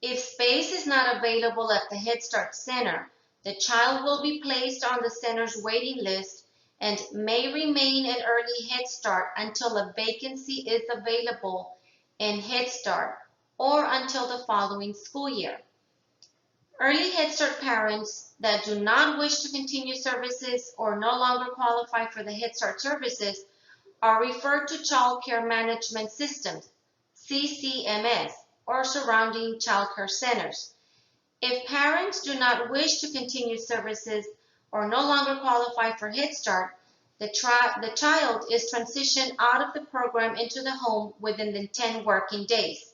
S1: If space is not available at the Head Start Center, the child will be placed on the center's waiting list and may remain in early Head Start until a vacancy is available in Head Start or until the following school year. Early Head Start parents that do not wish to continue services or no longer qualify for the Head Start services are referred to Child Care Management Systems, CCMS, or surrounding child care centers. If parents do not wish to continue services or no longer qualify for Head Start, the child is transitioned out of the program into the home within the 10 working days.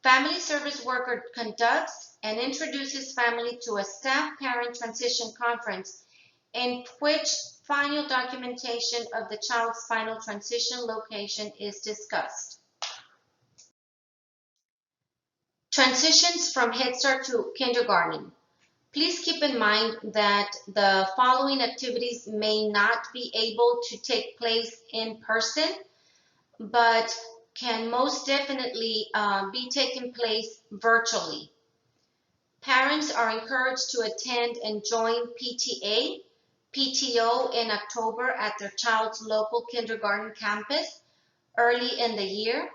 S1: Family service worker conducts and introduces family to a staff-parent transition conference in which final documentation of the child's final transition location is discussed. Transitions from Head Start to kindergarten. Please keep in mind that the following activities may not be able to take place in person, but can most definitely be taking place virtually. Parents are encouraged to attend and join PTA, PTO in October at their child's local kindergarten campus early in the year.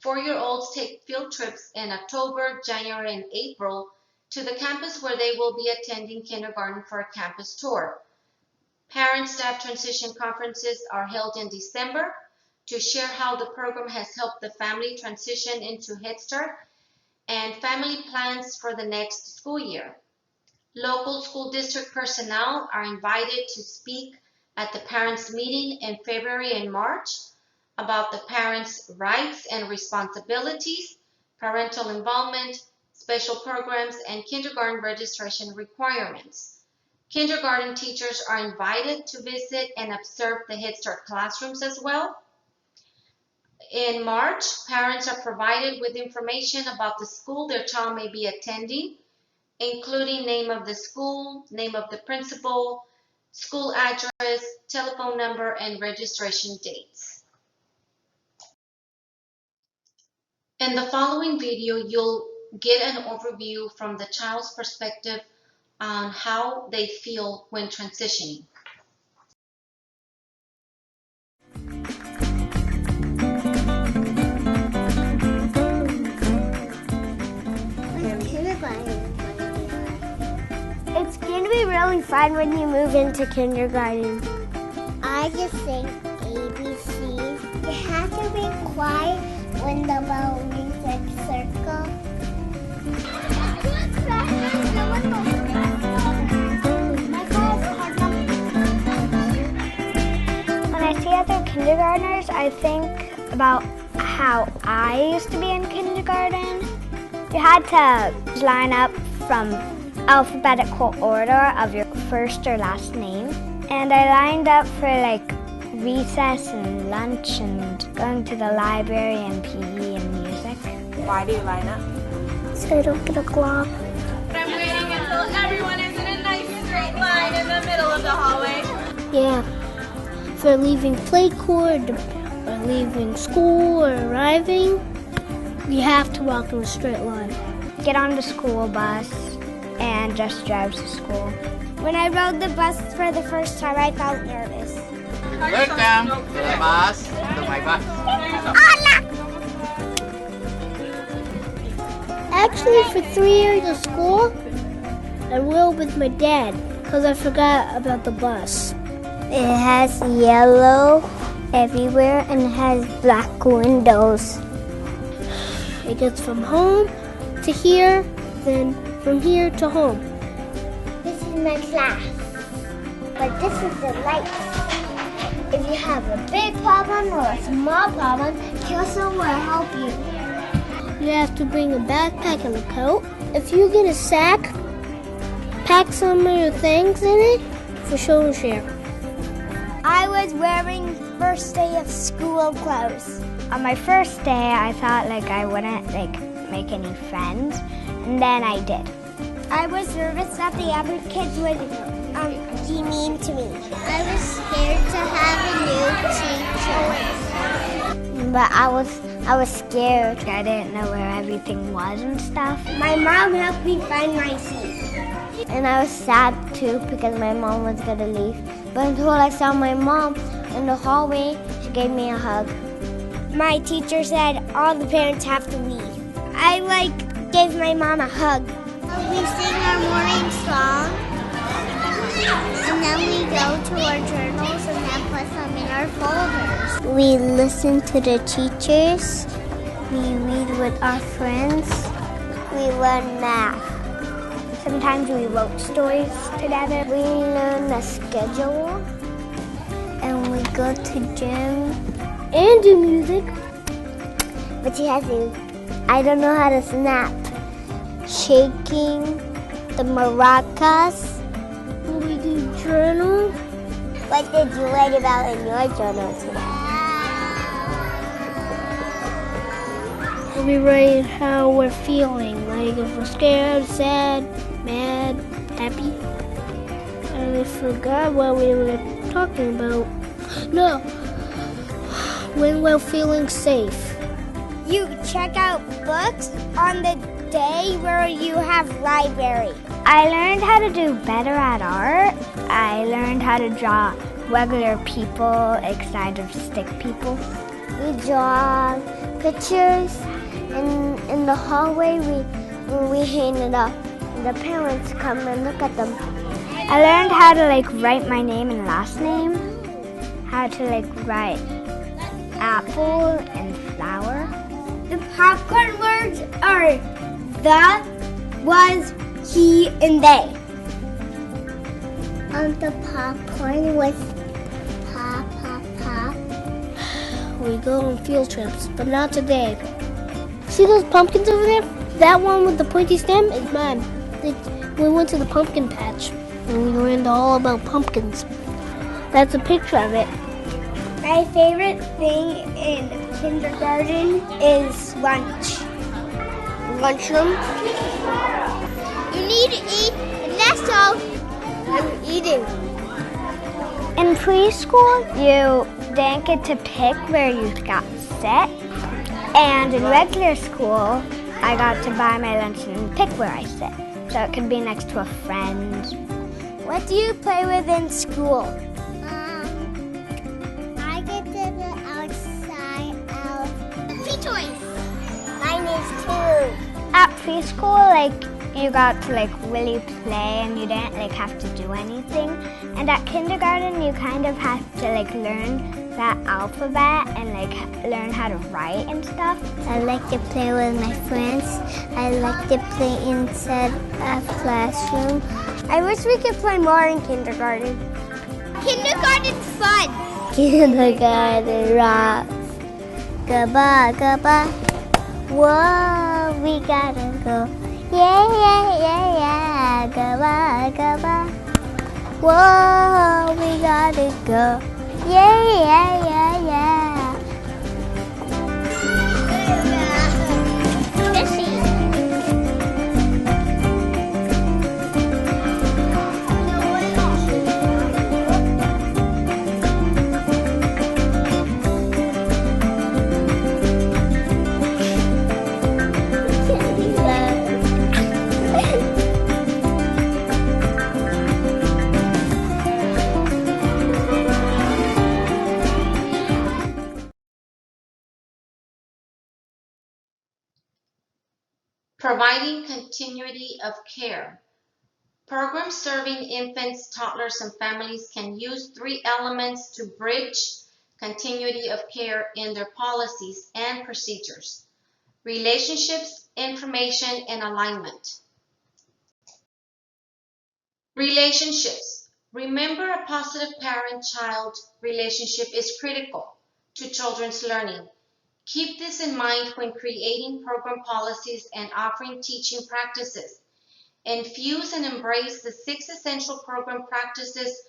S1: 4-year-olds take field trips in October, January, and April to the campus where they will be attending kindergarten for a campus tour. Parent-staff transition conferences are held in December to share how the program has helped the family transition into Head Start and family plans for the next school year. Local school district personnel are invited to speak at the parents' meeting in February and March about the parents' rights and responsibilities, parental involvement, special programs, and kindergarten registration requirements. Kindergarten teachers are invited to visit and observe the Head Start classrooms as well. In March, parents are provided with information about the school their child may be attending, including name of the school, name of the principal, school address, telephone number, and registration dates. In the following video, you'll get an overview from the child's perspective on how they feel when transitioning.
S5: It's going to be really fun when you move into kindergarten. I just think ABCs. You have to be quiet when the bell rings like circle. When I see other kindergartners, I think about how I used to be in kindergarten. You had to line up from alphabetical order of your first or last name. And I lined up for like recess and lunch and going to the library and PE and music.
S7: Why do you line up?
S5: So I don't get a glob.
S7: I'm waiting until everyone is in a nice straight line in the middle of the hallway.
S5: Yeah. For leaving play court or leaving school or arriving, you have to walk in a straight line. Get on the school bus and just drive to school. When I rode the bus for the first time, I felt nervous.
S8: Welcome to the bus, to my bus.
S5: Actually, for 3 years of school, I rode with my dad because I forgot about the bus. It has yellow everywhere and it has black windows. It gets from home to here, then from here to home. This is my class, but this is the light. If you have a big problem or a small problem, Kelso will help you. You have to bring a backpack and a coat. If you get a sack, pack some of your things in it for show and share. I was wearing first day of school clothes. On my first day, I thought I wouldn't make any friends, and then I did. I was nervous that the other kids would be mean to me. I was scared to have a new teacher. But I was scared. I didn't know where everything was and stuff. My mom helped me find my seat. And I was sad too because my mom was gonna leave. But until I saw my mom in the hallway, she gave me a hug. My teacher said all the parents have to leave. I gave my mom a hug. We sing our morning song, and then we go to our journals and then put them in our folder. We listen to the teachers. We read with our friends. We learn math. Sometimes we wrote stories together. We learn the schedule. And we go to gym. And do music. But you have to, I don't know how to snap. Shaking the maracas. We do journal. What did you write about in your journal today? We write how we're feeling, like if we're scared, sad, mad, happy. And I forgot what we were talking about. No, when we're feeling safe. You check out books on the day where you have library. I learned how to do better at art. I learned how to draw regular people instead of stick people. We draw pictures, and in the hallway we hang it up. The parents come and look at them. I learned how to write my name and last name, how to write apple and flower. The popcorn words are the, was, he, and they. The popcorn was pop, pop, pop. We go on field trips, but not today. See those pumpkins over there? That one with the pointy stem is mine. We went to the pumpkin patch, and we learned all about pumpkins. That's a picture of it. My favorite thing in kindergarten is lunch. Lunchroom. You need to eat, and that's all. I'm eating. In preschool, you didn't get to pick where you got sit. And in regular school, I got to buy my lunch and pick where I sit. So it could be next to a friend. What do you play with in school? I get to go outside of free toys. Mine is too. At preschool, you got to really play and you didn't have to do anything. And at kindergarten, you kind of have to learn that alphabet and learn how to write and stuff. I like to play with my friends. I like to play inside a classroom. I wish we could play more in kindergarten. Kindergarten's fun. Kindergarten rocks. Goodbye, goodbye. Whoa, we gotta go. Yeah, yeah, yeah, yeah. Goodbye, goodbye. Whoa, we gotta go. Yeah, yeah, yeah, yeah.
S1: Providing continuity of care. Programs serving infants, toddlers, and families can use 3 elements to bridge continuity of care in their policies and procedures: relationships, information, and alignment. Relationships. Remember, a positive parent-child relationship is critical to children's learning. Keep this in mind when creating program policies and offering teaching practices. Infuse and embrace the 6 essential program practices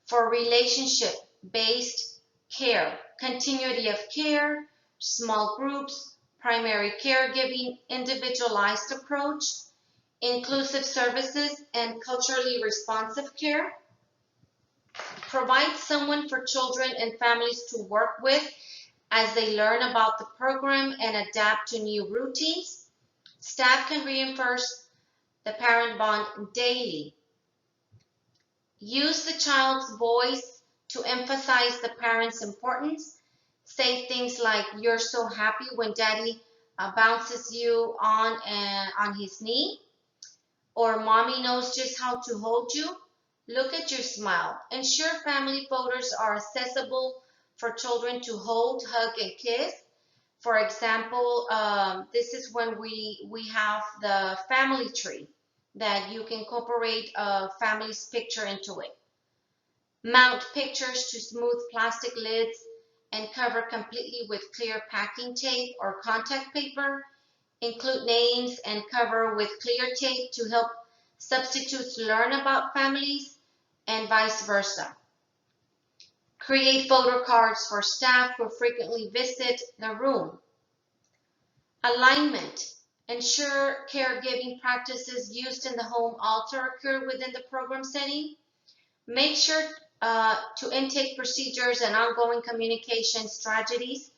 S1: for relationship-based care: continuity of care, small groups, primary caregiving, individualized approach, inclusive services, and culturally responsive care. Provide someone for children and families to work with as they learn about the program and adapt to new routines. Staff can reinforce the parent bond daily. Use the child's voice to emphasize the parent's importance. Say things like, "You're so happy when daddy bounces you on his knee," or "Mommy knows just how to hold you. Look at your smile." Ensure family photos are accessible for children to hold, hug, and kiss. For example, this is when we have the family tree that you can incorporate a family's picture into it. Mount pictures to smooth plastic lids and cover completely with clear packing tape or contact paper. Include names and cover with clear tape to help substitutes learn about families and vice versa. Create photo cards for staff who frequently visit the room. Alignment. Ensure caregiving practices used in the home also occur within the program setting. Make sure to intake procedures and ongoing communication strategies.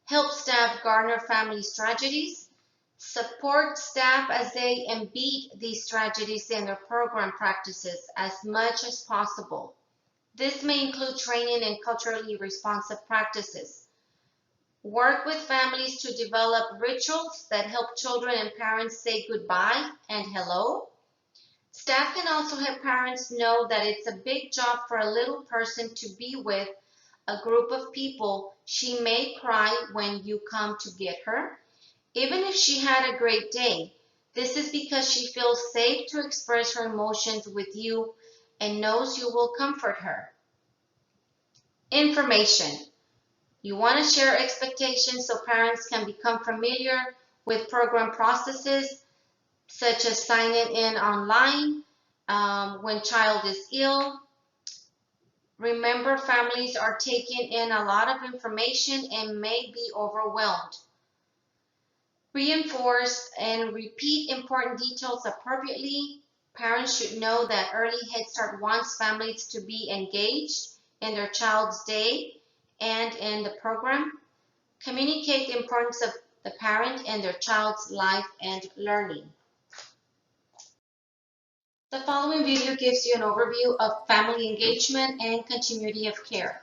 S1: Help staff garner family strategies. Support staff as they embed these strategies in their program practices as much as possible. This may include training in culturally responsive practices. Work with families to develop rituals that help children and parents say goodbye and hello. Staff can also help parents know that it's a big job for a little person to be with a group of people. She may cry when you come to get her. Even if she had a great day, this is because she feels safe to express her emotions with you and knows you will comfort her. Information. You want to share expectations so parents can become familiar with program processes, such as signing in online when child is ill. Remember, families are taking in a lot of information and may be overwhelmed. Reinforce and repeat important details appropriately. Parents should know that Early Head Start wants families to be engaged in their child's day and in the program. Communicate the importance of the parent and their child's life and learning. The following video gives you an overview of family engagement and continuity of care.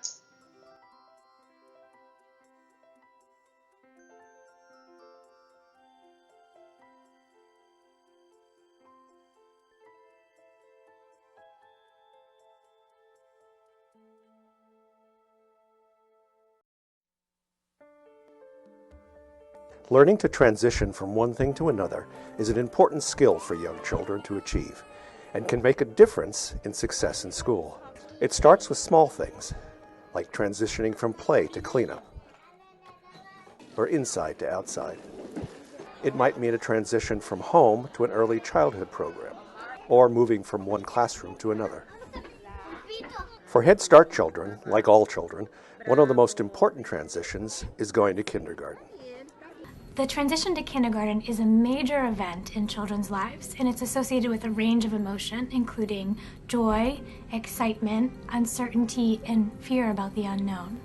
S9: Learning to transition from one thing to another is an important skill for young children to achieve and can make a difference in success in school. It starts with small things, like transitioning from play to cleanup, or inside to outside. It might mean a transition from home to an early childhood program, or moving from one classroom to another. For Head Start children, like all children, one of the most important transitions is going to kindergarten.
S10: The transition to kindergarten is a major event in children's lives, and it's associated with a range of emotion, including joy, excitement, uncertainty, and fear about the unknown.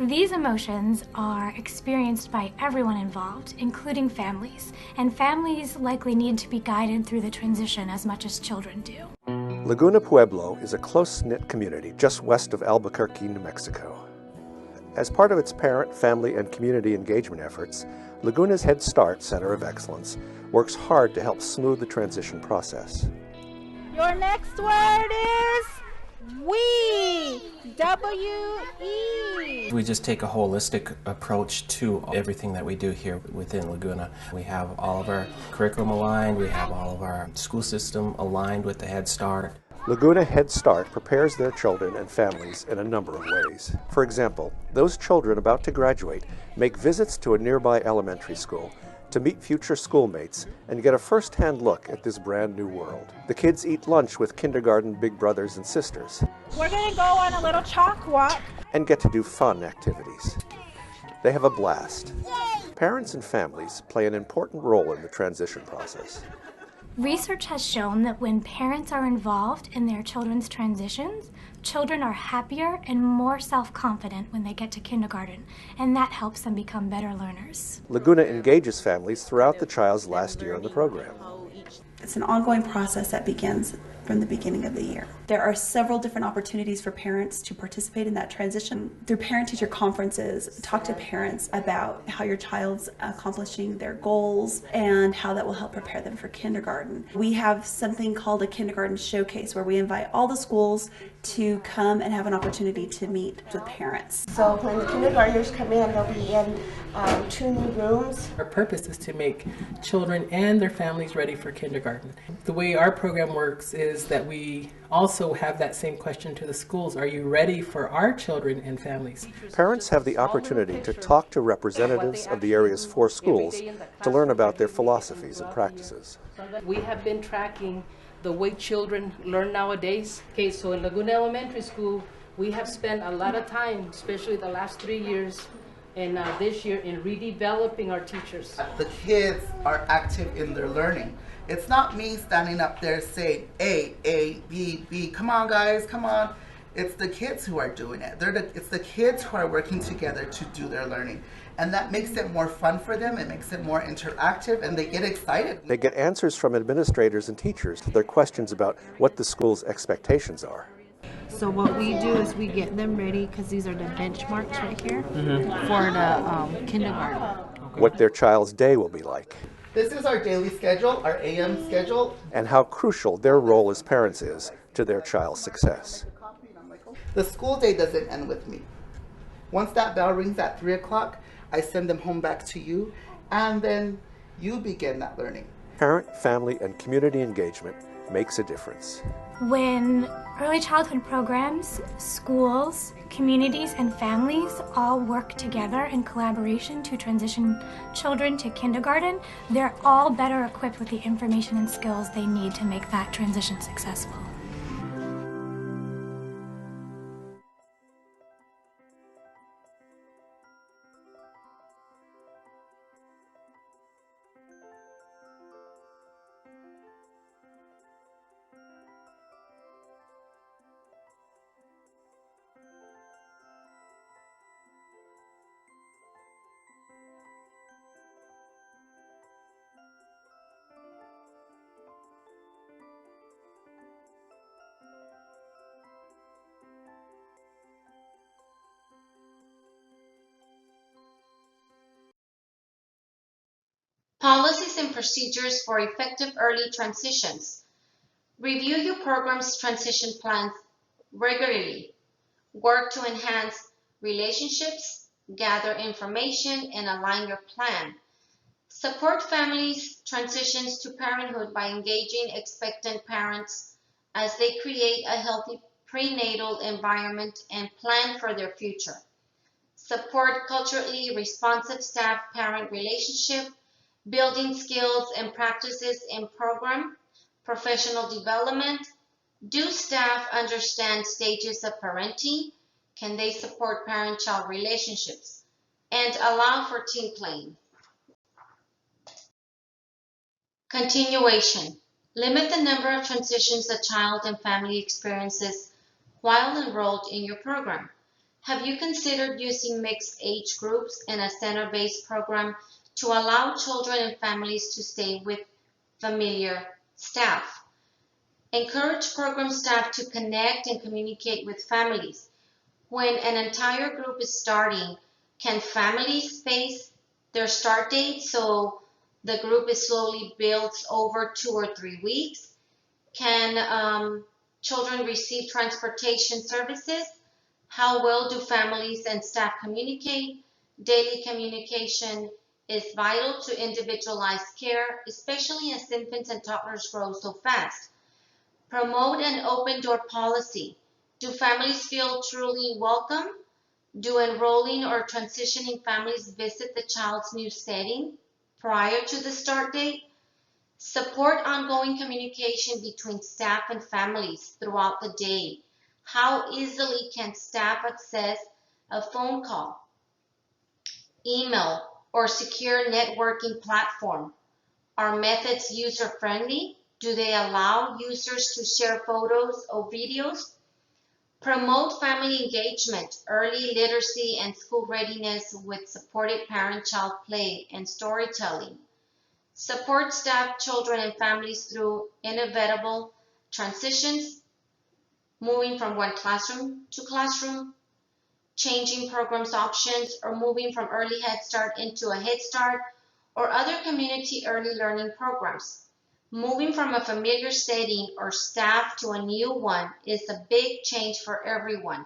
S10: These emotions are experienced by everyone involved, including families, and families likely need to be guided through the transition as much as children do.
S9: Laguna Pueblo is a close-knit community just west of Albuquerque, New Mexico. As part of its parent, family, and community engagement efforts, Laguna's Head Start Center of Excellence works hard to help smooth the transition process.
S11: Your next word is we. W-E.
S12: We just take a holistic approach to everything that we do here within Laguna. We have all of our curriculum aligned, we have all of our school system aligned with the Head Start.
S9: Laguna Head Start prepares their children and families in a number of ways. For example, those children about to graduate make visits to a nearby elementary school to meet future schoolmates and get a first-hand look at this brand new world. The kids eat lunch with kindergarten big brothers and sisters.
S11: We're going to go on a little chalk walk.
S9: And get to do fun activities. They have a blast. Parents and families play an important role in the transition process.
S10: Research has shown that when parents are involved in their children's transitions, children are happier and more self-confident when they get to kindergarten, and that helps them become better learners.
S9: Laguna engages families throughout the child's last year in the program.
S13: It's an ongoing process that begins from the beginning of the year. There are several different opportunities for parents to participate in that transition. Through parent-teacher conferences, talk to parents about how your child's accomplishing their goals and how that will help prepare them for kindergarten. We have something called a kindergarten showcase where we invite all the schools to come and have an opportunity to meet with parents.
S14: So when the kindergartners come in, they'll be in 2 new rooms.
S15: Our purpose is to make children and their families ready for kindergarten. The way our program works is that we also have that same question to the schools. Are you ready for our children and families?
S9: Parents have the opportunity to talk to representatives of the area's 4 schools to learn about their philosophies and practices.
S16: We have been tracking the way children learn nowadays. Okay, so in Laguna Elementary School, we have spent a lot of time, especially the last 3 years and this year, in redeveloping our teachers.
S17: The kids are active in their learning. It's not me standing up there saying A, B, B, come on guys, come on. It's the kids who are doing it. It's the kids who are working together to do their learning. And that makes it more fun for them, it makes it more interactive, and they get excited.
S9: They get answers from administrators and teachers to their questions about what the school's expectations are.
S18: So what we do is we get them ready, because these are the benchmarks right here, for the kindergarten.
S9: What their child's day will be like.
S17: This is our daily schedule, our AM schedule.
S9: And how crucial their role as parents is to their child's success.
S17: The school day doesn't end with me. Once that bell rings at 3 o'clock, I send them home back to you, and then you begin that learning.
S9: Parent, family, and community engagement makes a difference.
S10: When early childhood programs, schools, communities, and families all work together in collaboration to transition children to kindergarten, they're all better equipped with the information and skills they need to make that transition successful.
S1: Policies and procedures for effective early transitions. Review your program's transition plans regularly. Work to enhance relationships, gather information, and align your plan. Support families' transitions to parenthood by engaging expectant parents as they create a healthy prenatal environment and plan for their future. Support culturally responsive staff-parent relationship, building skills and practices in program, professional development. Do staff understand stages of parenting? Can they support parent-child relationships? And allow for team playing. Continuation. Limit the number of transitions a child and family experiences while enrolled in your program. Have you considered using mixed age groups in a center-based program to allow children and families to stay with familiar staff? Encourage program staff to connect and communicate with families. When an entire group is starting, can families space their start date so the group is slowly built over 2 or 3 weeks? Can children receive transportation services? How well do families and staff communicate? Daily communication is vital to individualized care, especially as infants and toddlers grow so fast. Promote an open door policy. Do families feel truly welcome? Do enrolling or transitioning families visit the child's new setting prior to the start date? Support ongoing communication between staff and families throughout the day. How easily can staff access a phone call, email, or secure networking platform? Are methods user-friendly? Do they allow users to share photos or videos? Promote family engagement, early literacy, and school readiness with supported parent-child play and storytelling. Support staff, children, and families through inevitable transitions, moving from one classroom to classroom, changing programs options, or moving from early Head Start into a Head Start or other community early learning programs. Moving from a familiar setting or staff to a new one is a big change for everyone.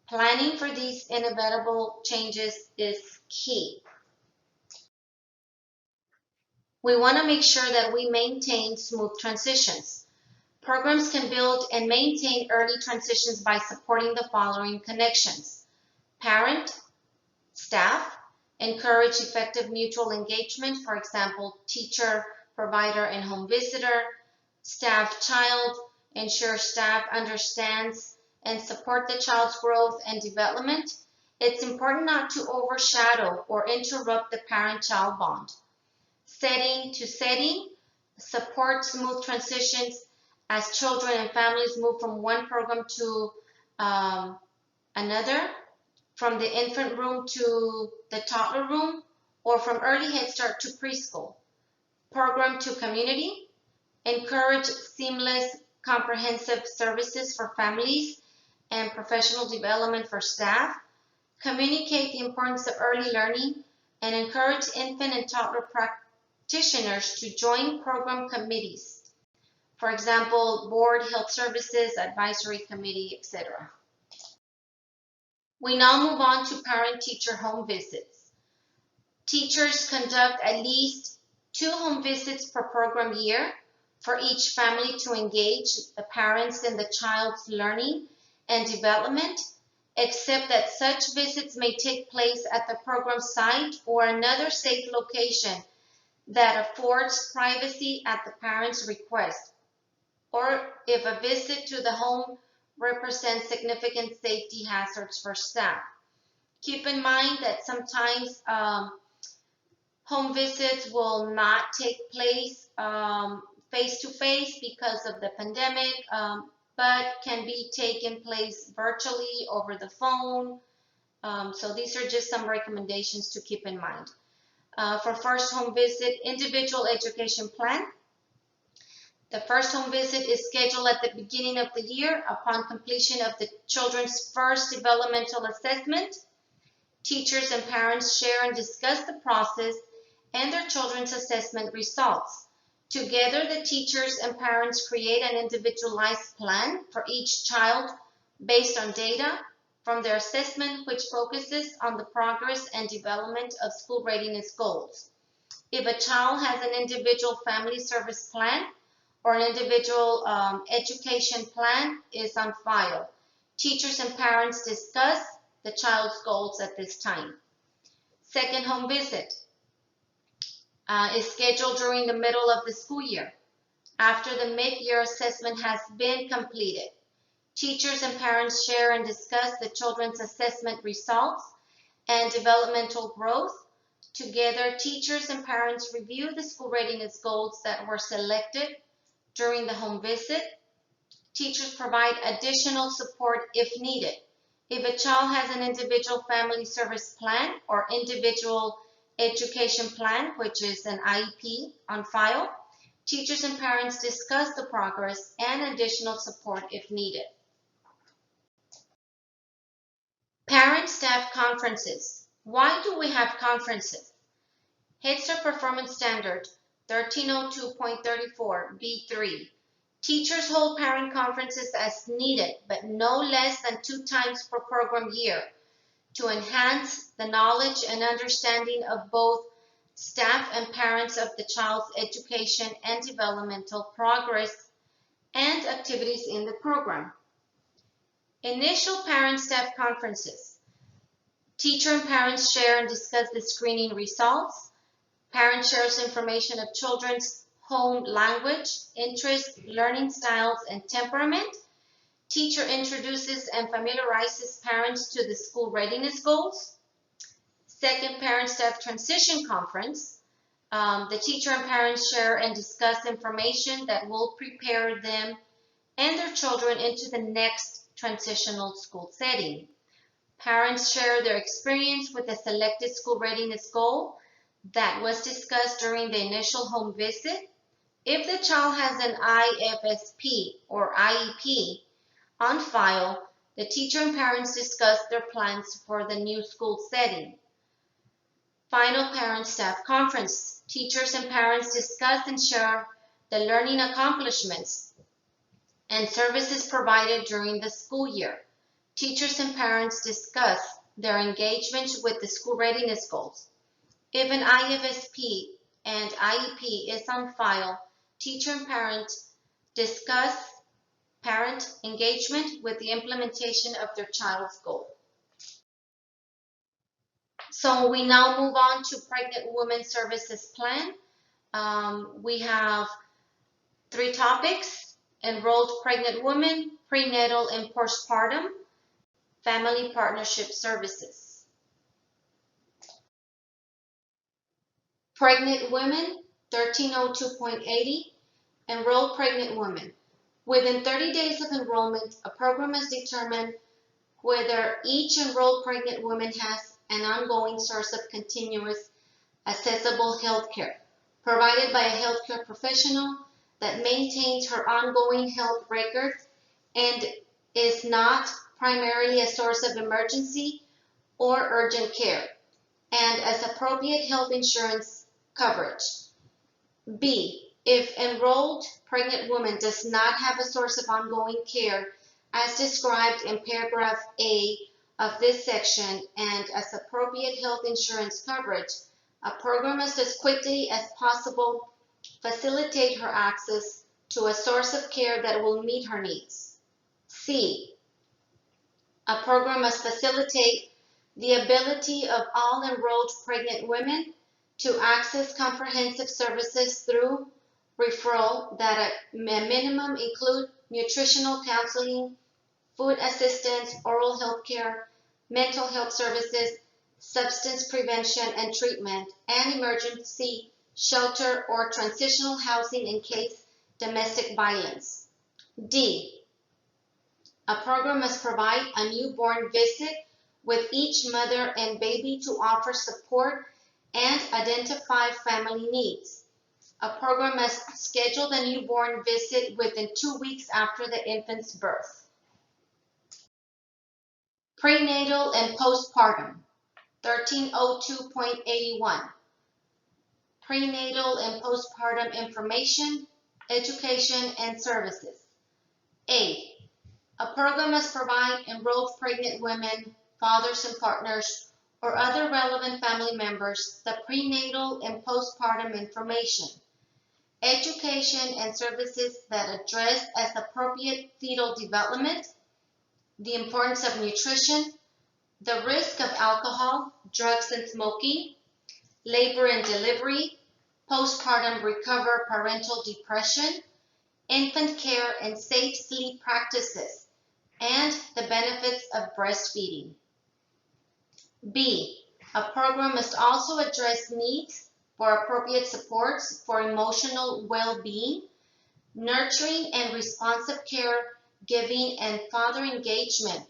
S1: Planning for these inevitable changes is key. We want to make sure that we maintain smooth transitions. Programs can build and maintain early transitions by supporting the following connections. Parent, staff, encourage effective mutual engagement, for example, teacher, provider, and home visitor. Staff, child, ensure staff understands and support the child's growth and development. It's important not to overshadow or interrupt the parent-child bond. Setting to setting, support smooth transitions as children and families move from one program to another, from the infant room to the toddler room, or from early Head Start to preschool. Program to community, encourage seamless, comprehensive services for families and professional development for staff. Communicate the importance of early learning and encourage infant and toddler practitioners to join program committees. For example, board, health services, advisory committee, etc. We now move on to parent-teacher home visits. Teachers conduct at least 2 home visits per program year for each family to engage the parents in the child's learning and development, except that such visits may take place at the program site or another safe location that affords privacy at the parent's request, or if a visit to the home represents significant safety hazards for staff. Keep in mind that sometimes home visits will not take place face-to-face because of the pandemic, but can be taken place virtually over the phone. So these are just some recommendations to keep in mind. For first home visit, individual education plan. The first home visit is scheduled at the beginning of the year upon completion of the children's first developmental assessment. Teachers and parents share and discuss the process and their children's assessment results. Together, the teachers and parents create an individualized plan for each child based on data from their assessment, which focuses on the progress and development of school readiness goals. If a child has an individual family service plan or an individual education plan is on file, teachers and parents discuss the child's goals at this time. Second home visit is scheduled during the middle of the school year, after the mid-year assessment has been completed. Teachers and parents share and discuss the children's assessment results and developmental growth. Together, teachers and parents review the school readiness goals that were selected during the home visit. Teachers provide additional support if needed. If a child has an individual family service plan or individual education plan, which is an IEP, on file, teachers and parents discuss the progress and additional support if needed. Parent-staff conferences. Why do we have conferences? Head Start Performance Standard 1302.34 B3. Teachers hold parent conferences as needed, but no less than 2 times per program year to enhance the knowledge and understanding of both staff and parents of the child's education and developmental progress and activities in the program. Initial parent-staff conferences. Teacher and parents share and discuss the screening results. Parent shares information of children's home language, interests, learning styles, and temperament. Teacher introduces and familiarizes parents to the school readiness goals. Second parent-staff transition conference. The teacher and parents share and discuss information that will prepare them and their children into the next transitional school setting. Parents share their experience with the selected school readiness goal that was discussed during the initial home visit. If the child has an IFSP or IEP on file, the teacher and parents discuss their plans for the new school setting. Final parent-staff conference. Teachers and parents discuss and share the learning accomplishments and services provided during the school year. Teachers and parents discuss their engagement with the school readiness goals. If an IFSP and IEP is on file, teacher and parent discuss parent engagement with the implementation of their child's goal. So we now move on to Pregnant Women Services Plan. We have 3 topics: enrolled pregnant women, prenatal and postpartum, family partnership services. Pregnant women, 1302.80, enrolled pregnant women. Within 30 days of enrollment, a program is determined whether each enrolled pregnant woman has an ongoing source of continuous, accessible health care provided by a healthcare professional that maintains her ongoing health records and is not primarily a source of emergency or urgent care, and as appropriate health insurance coverage. B, if enrolled pregnant woman does not have a source of ongoing care as described in paragraph A of this section and as appropriate health insurance coverage, a program must as quickly as possible facilitate her access to a source of care that will meet her needs. C, a program must facilitate the ability of all enrolled pregnant women to access comprehensive services through referral that at minimum include nutritional counseling, food assistance, oral health care, mental health services, substance prevention and treatment, and emergency shelter or transitional housing in case domestic violence. D, a program must provide a newborn visit with each mother and baby to offer support and identify family needs. A program must schedule the newborn visit within 2 weeks after the infant's birth. Prenatal and postpartum, 1302.81. Prenatal and postpartum information, education, and services. A, a program must provide enrolled pregnant women, fathers and partners, or other relevant family members the prenatal and postpartum information, education, and services that address as appropriate fetal development, the importance of nutrition, the risk of alcohol, drugs, and smoking, labor and delivery, postpartum recover parental depression, infant care and safe sleep practices, and the benefits of breastfeeding. B, a program must also address needs for appropriate supports for emotional well-being, nurturing and responsive care, giving, and father engagement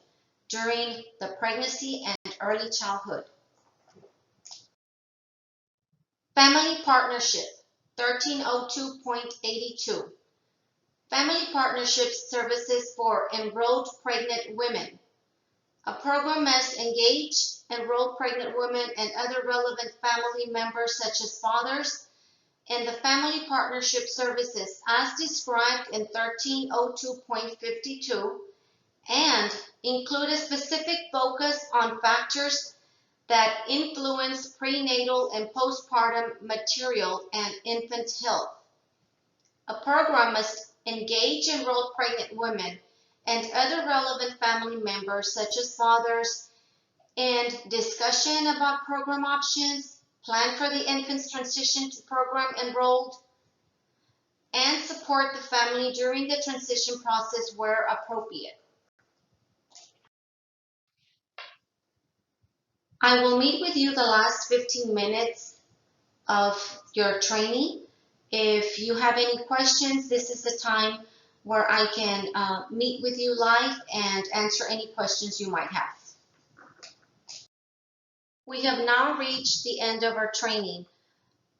S1: during the pregnancy and early childhood. Family partnership, 1302.82. Family partnership services for enrolled pregnant women. A program must engage enrolled pregnant women and other relevant family members such as fathers in the family partnership services as described in 1302.52 and include a specific focus on factors that influence prenatal and postpartum material and infant health. A program must engage enrolled pregnant women and other relevant family members such as fathers in discussion about program options, plan for the infant's transition to program enrolled, and support the family during the transition process where appropriate. I will meet with you the last 15 minutes of your training. If you have any questions, this is the time where I can meet with you live and answer any questions you might have. We have now reached the end of our training.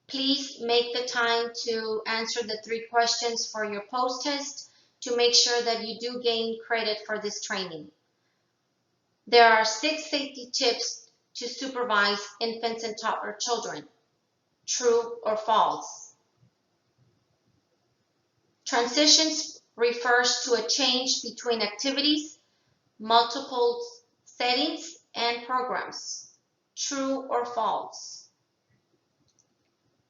S1: Please make the time to answer the 3 questions for your post-test to make sure that you do gain credit for this training. There are 6 safety tips to supervise infants and toddler children. True or false? Transitions refers to a change between activities, multiple settings, and programs. True or false?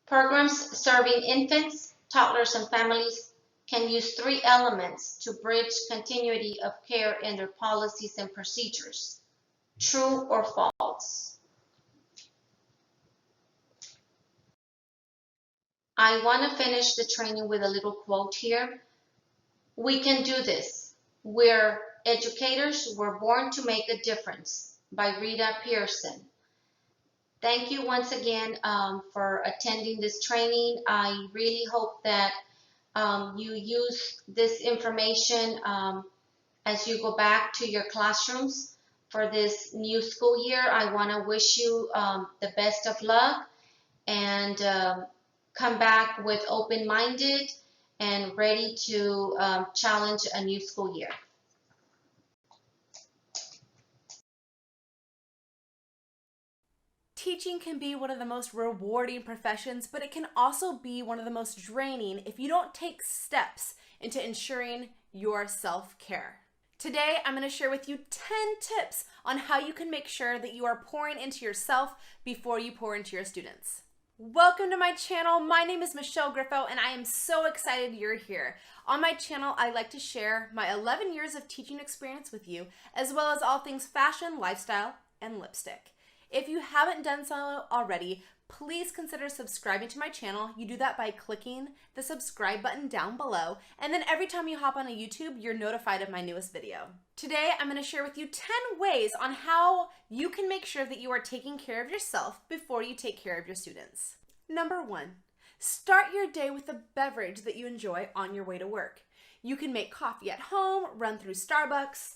S1: Programs serving infants, toddlers, and families can use 3 elements to bridge continuity of care in their policies and procedures. True or false? I want to finish the training with a little quote here. We can do this. We're educators. We're born to make a difference, by Rita Pearson. Thank you once again for attending this training. I really hope that you use this information as you go back to your classrooms for this new school year. I want to wish you the best of luck, and come back with open-minded and ready to challenge a new school year.
S3: Teaching can be one of the most rewarding professions, but it can also be one of the most draining if you don't take steps into ensuring your self-care. Today, I'm going to share with you 10 tips on how you can make sure that you are pouring into yourself before you pour into your students. Welcome to my channel. My name is Michelle Griffo, and I am so excited you're here. On my channel, I like to share my 11 years of teaching experience with you, as well as all things fashion, lifestyle, and lipstick. If you haven't done so already, please consider subscribing to my channel. You do that by clicking the subscribe button down below, and then every time you hop on a YouTube, you're notified of my newest video. Today, I'm going to share with you 10 ways on how you can make sure that you are taking care of yourself before you take care of your students. Number 1, start your day with a beverage that you enjoy on your way to work. You can make coffee at home, run through Starbucks,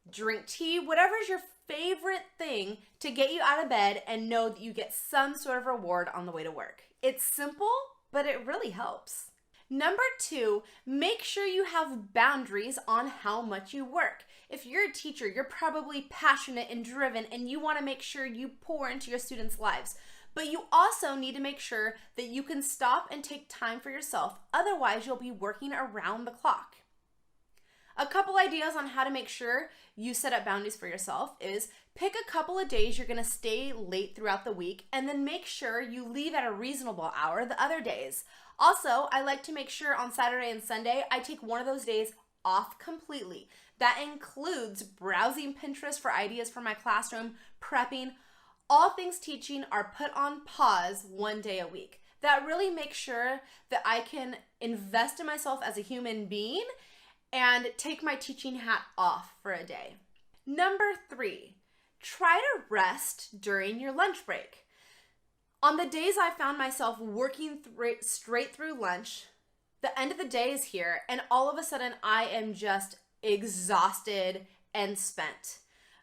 S3: drink tea, whatever is your favorite thing to get you out of bed and know that you get some sort of reward on the way to work. It's simple, but it really helps. Number 2, make sure you have boundaries on how much you work. If you're a teacher, you're probably passionate and driven, and you want to make sure you pour into your students' lives. But you also need to make sure that you can stop and take time for yourself. Otherwise, you'll be working around the clock. A couple ideas on how to make sure you set up boundaries for yourself is pick a couple of days you're going to stay late throughout the week, and then make sure you leave at a reasonable hour the other days. Also, I like to make sure on Saturday and Sunday I take one of those days off completely. That includes browsing Pinterest for ideas for my classroom, prepping. All things teaching are put on pause one day a week. That really makes sure that I can invest in myself as a human being and take my teaching hat off for a day. Number 3, try to rest during your lunch break. On the days I found myself working straight through lunch, the end of the day is here, and all of a sudden I am just exhausted and spent.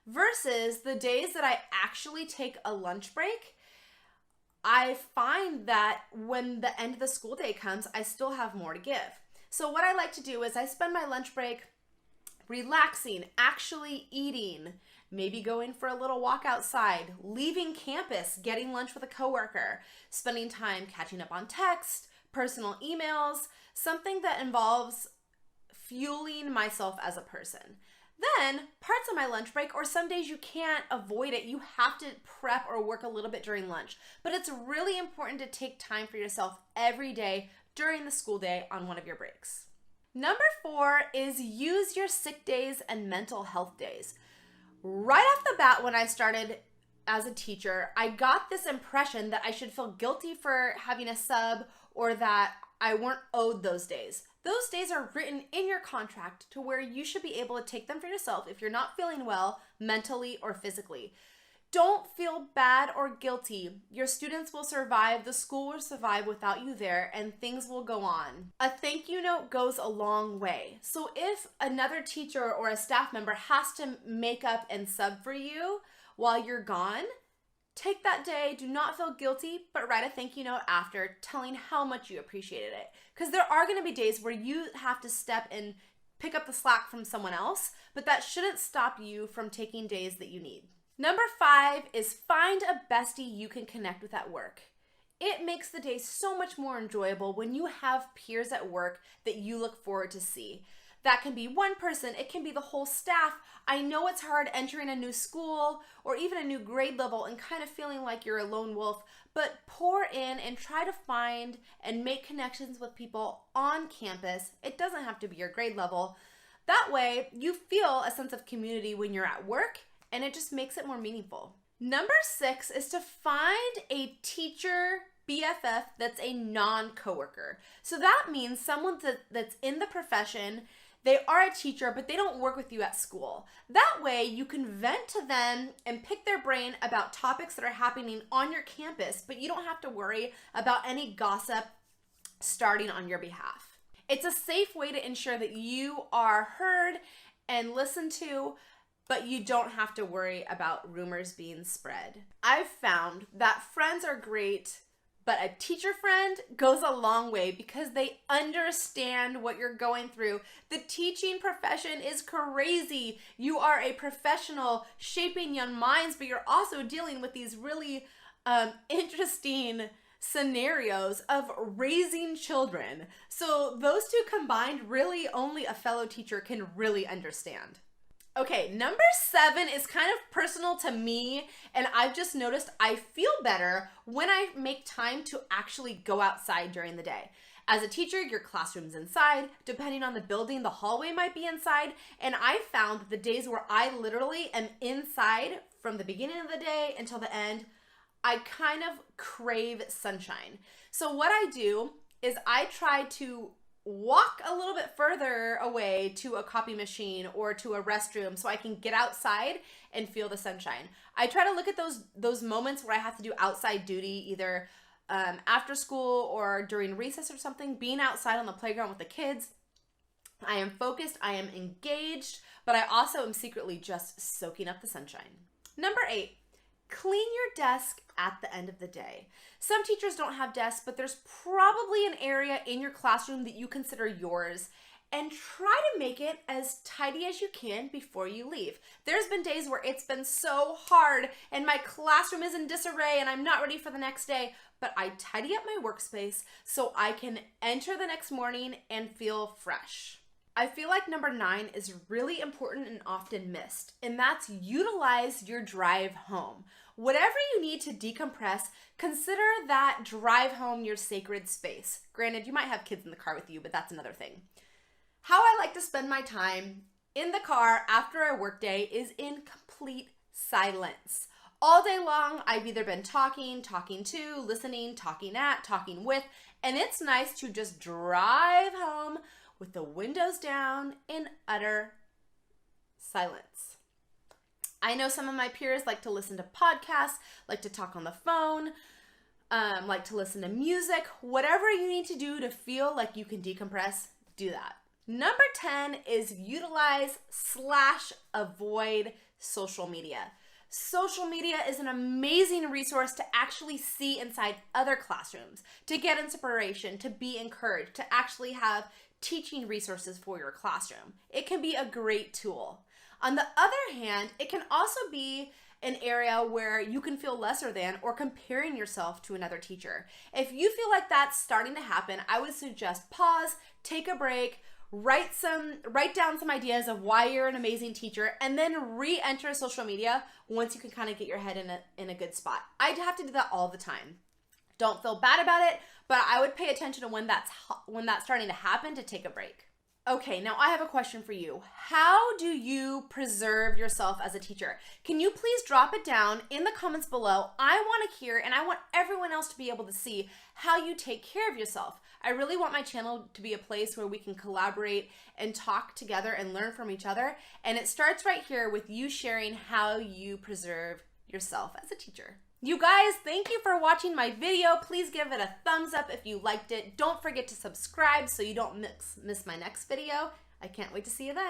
S3: Versus the days that I actually take a lunch break, I find that when the end of the school day comes, I still have more to give. So what I like to do is I spend my lunch break relaxing, actually eating, maybe going for a little walk outside, leaving campus, getting lunch with a coworker, spending time catching up on text, personal emails, something that involves fueling myself as a person. Then, parts of my lunch break, or some days you can't avoid it, you have to prep or work a little bit during lunch. But it's really important to take time for yourself every day during the school day on one of your breaks. Number 4 is use your sick days and mental health days. Right off the bat, when I started as a teacher, I got this impression that I should feel guilty for having a sub, or that I weren't owed those days. Those days are written in your contract to where you should be able to take them for yourself if you're not feeling well mentally or physically. Don't feel bad or guilty. Your students will survive, the school will survive without you there, and things will go on. A thank you note goes a long way. So if another teacher or a staff member has to make up and sub for you while you're gone, take that day, do not feel guilty, but write a thank you note after telling how much you appreciated it. Because there are going to be days where you have to step and pick up the slack from someone else, but that shouldn't stop you from taking days that you need. Number 5 is find a bestie you can connect with at work.
S19: It makes the day so much more enjoyable when you have peers at work that you look forward to see. That can be one person, it can be the whole staff. I know it's hard entering a new school or even a new grade level and kind of feeling like you're a lone wolf, but pour in and try to find and make connections with people on campus. It doesn't have to be your grade level. That way, you feel a sense of community when you're at work, and it just makes it more meaningful. Number 6 is to find a teacher BFF that's a non-coworker. So that means someone that's in the profession. They are a teacher, but they don't work with you at school. That way, you can vent to them and pick their brain about topics that are happening on your campus, but you don't have to worry about any gossip starting on your behalf. It's a safe way to ensure that you are heard and listened to, but you don't have to worry about rumors being spread. I've found that friends are great, but a teacher friend goes a long way because they understand what you're going through. The teaching profession is crazy. You are a professional shaping young minds, but you're also dealing with these really interesting scenarios of raising children. So those two combined, really only a fellow teacher can really understand. Okay, number 7 is kind of personal to me, and I've just noticed I feel better when I make time to actually go outside during the day. As a teacher, your classroom's inside. Depending on the building, the hallway might be inside, and I found that the days where I literally am inside from the beginning of the day until the end, I kind of crave sunshine. So what I do is I try to walk a little bit further away to a copy machine or to a restroom so I can get outside and feel the sunshine. I try to look at those moments where I have to do outside duty, either after school or during recess or something, being outside on the playground with the kids. I am focused, I am engaged, but I also am secretly just soaking up the sunshine. Number 8. Clean your desk at the end of the day. Some teachers don't have desks, but there's probably an area in your classroom that you consider yours, and try to make it as tidy as you can before you leave. There's been days where it's been so hard and my classroom is in disarray and I'm not ready for the next day, but I tidy up my workspace so I can enter the next morning and feel fresh. I feel like number 9 is really important and often missed, and that's utilize your drive home. Whatever you need to decompress, consider that drive home your sacred space. Granted, you might have kids in the car with you, but that's another thing. How I like to spend my time in the car after a workday is in complete silence. All day long, I've either been talking to, listening, talking at, talking with, and it's nice to just drive home with the windows down in utter silence. I know some of my peers like to listen to podcasts, like to talk on the phone, like to listen to music. Whatever you need to do to feel like you can decompress, do that. Number 10 is utilize/avoid social media. Social media is an amazing resource to actually see inside other classrooms, to get inspiration, to be encouraged, to actually have teaching resources for your classroom. It can be a great tool. On the other hand, it can also be an area where you can feel lesser than or comparing yourself to another teacher. If you feel like that's starting to happen, I would suggest pause, take a break, write down some ideas of why you're an amazing teacher, and then re-enter social media once you can kind of get your head in a good spot. I'd have to do that all the time. Don't feel bad about it, but I would pay attention to when that's starting to happen to take a break. Okay, now I have a question for you. How do you preserve yourself as a teacher? Can you please drop it down in the comments below? I want to hear, and I want everyone else to be able to see how you take care of yourself. I really want my channel to be a place where we can collaborate and talk together and learn from each other. And it starts right here with you sharing how you preserve yourself as a teacher. You guys, thank you for watching my video. Please give it a thumbs up if you liked it. Don't forget to subscribe so you don't miss my next video. I can't wait to see you then.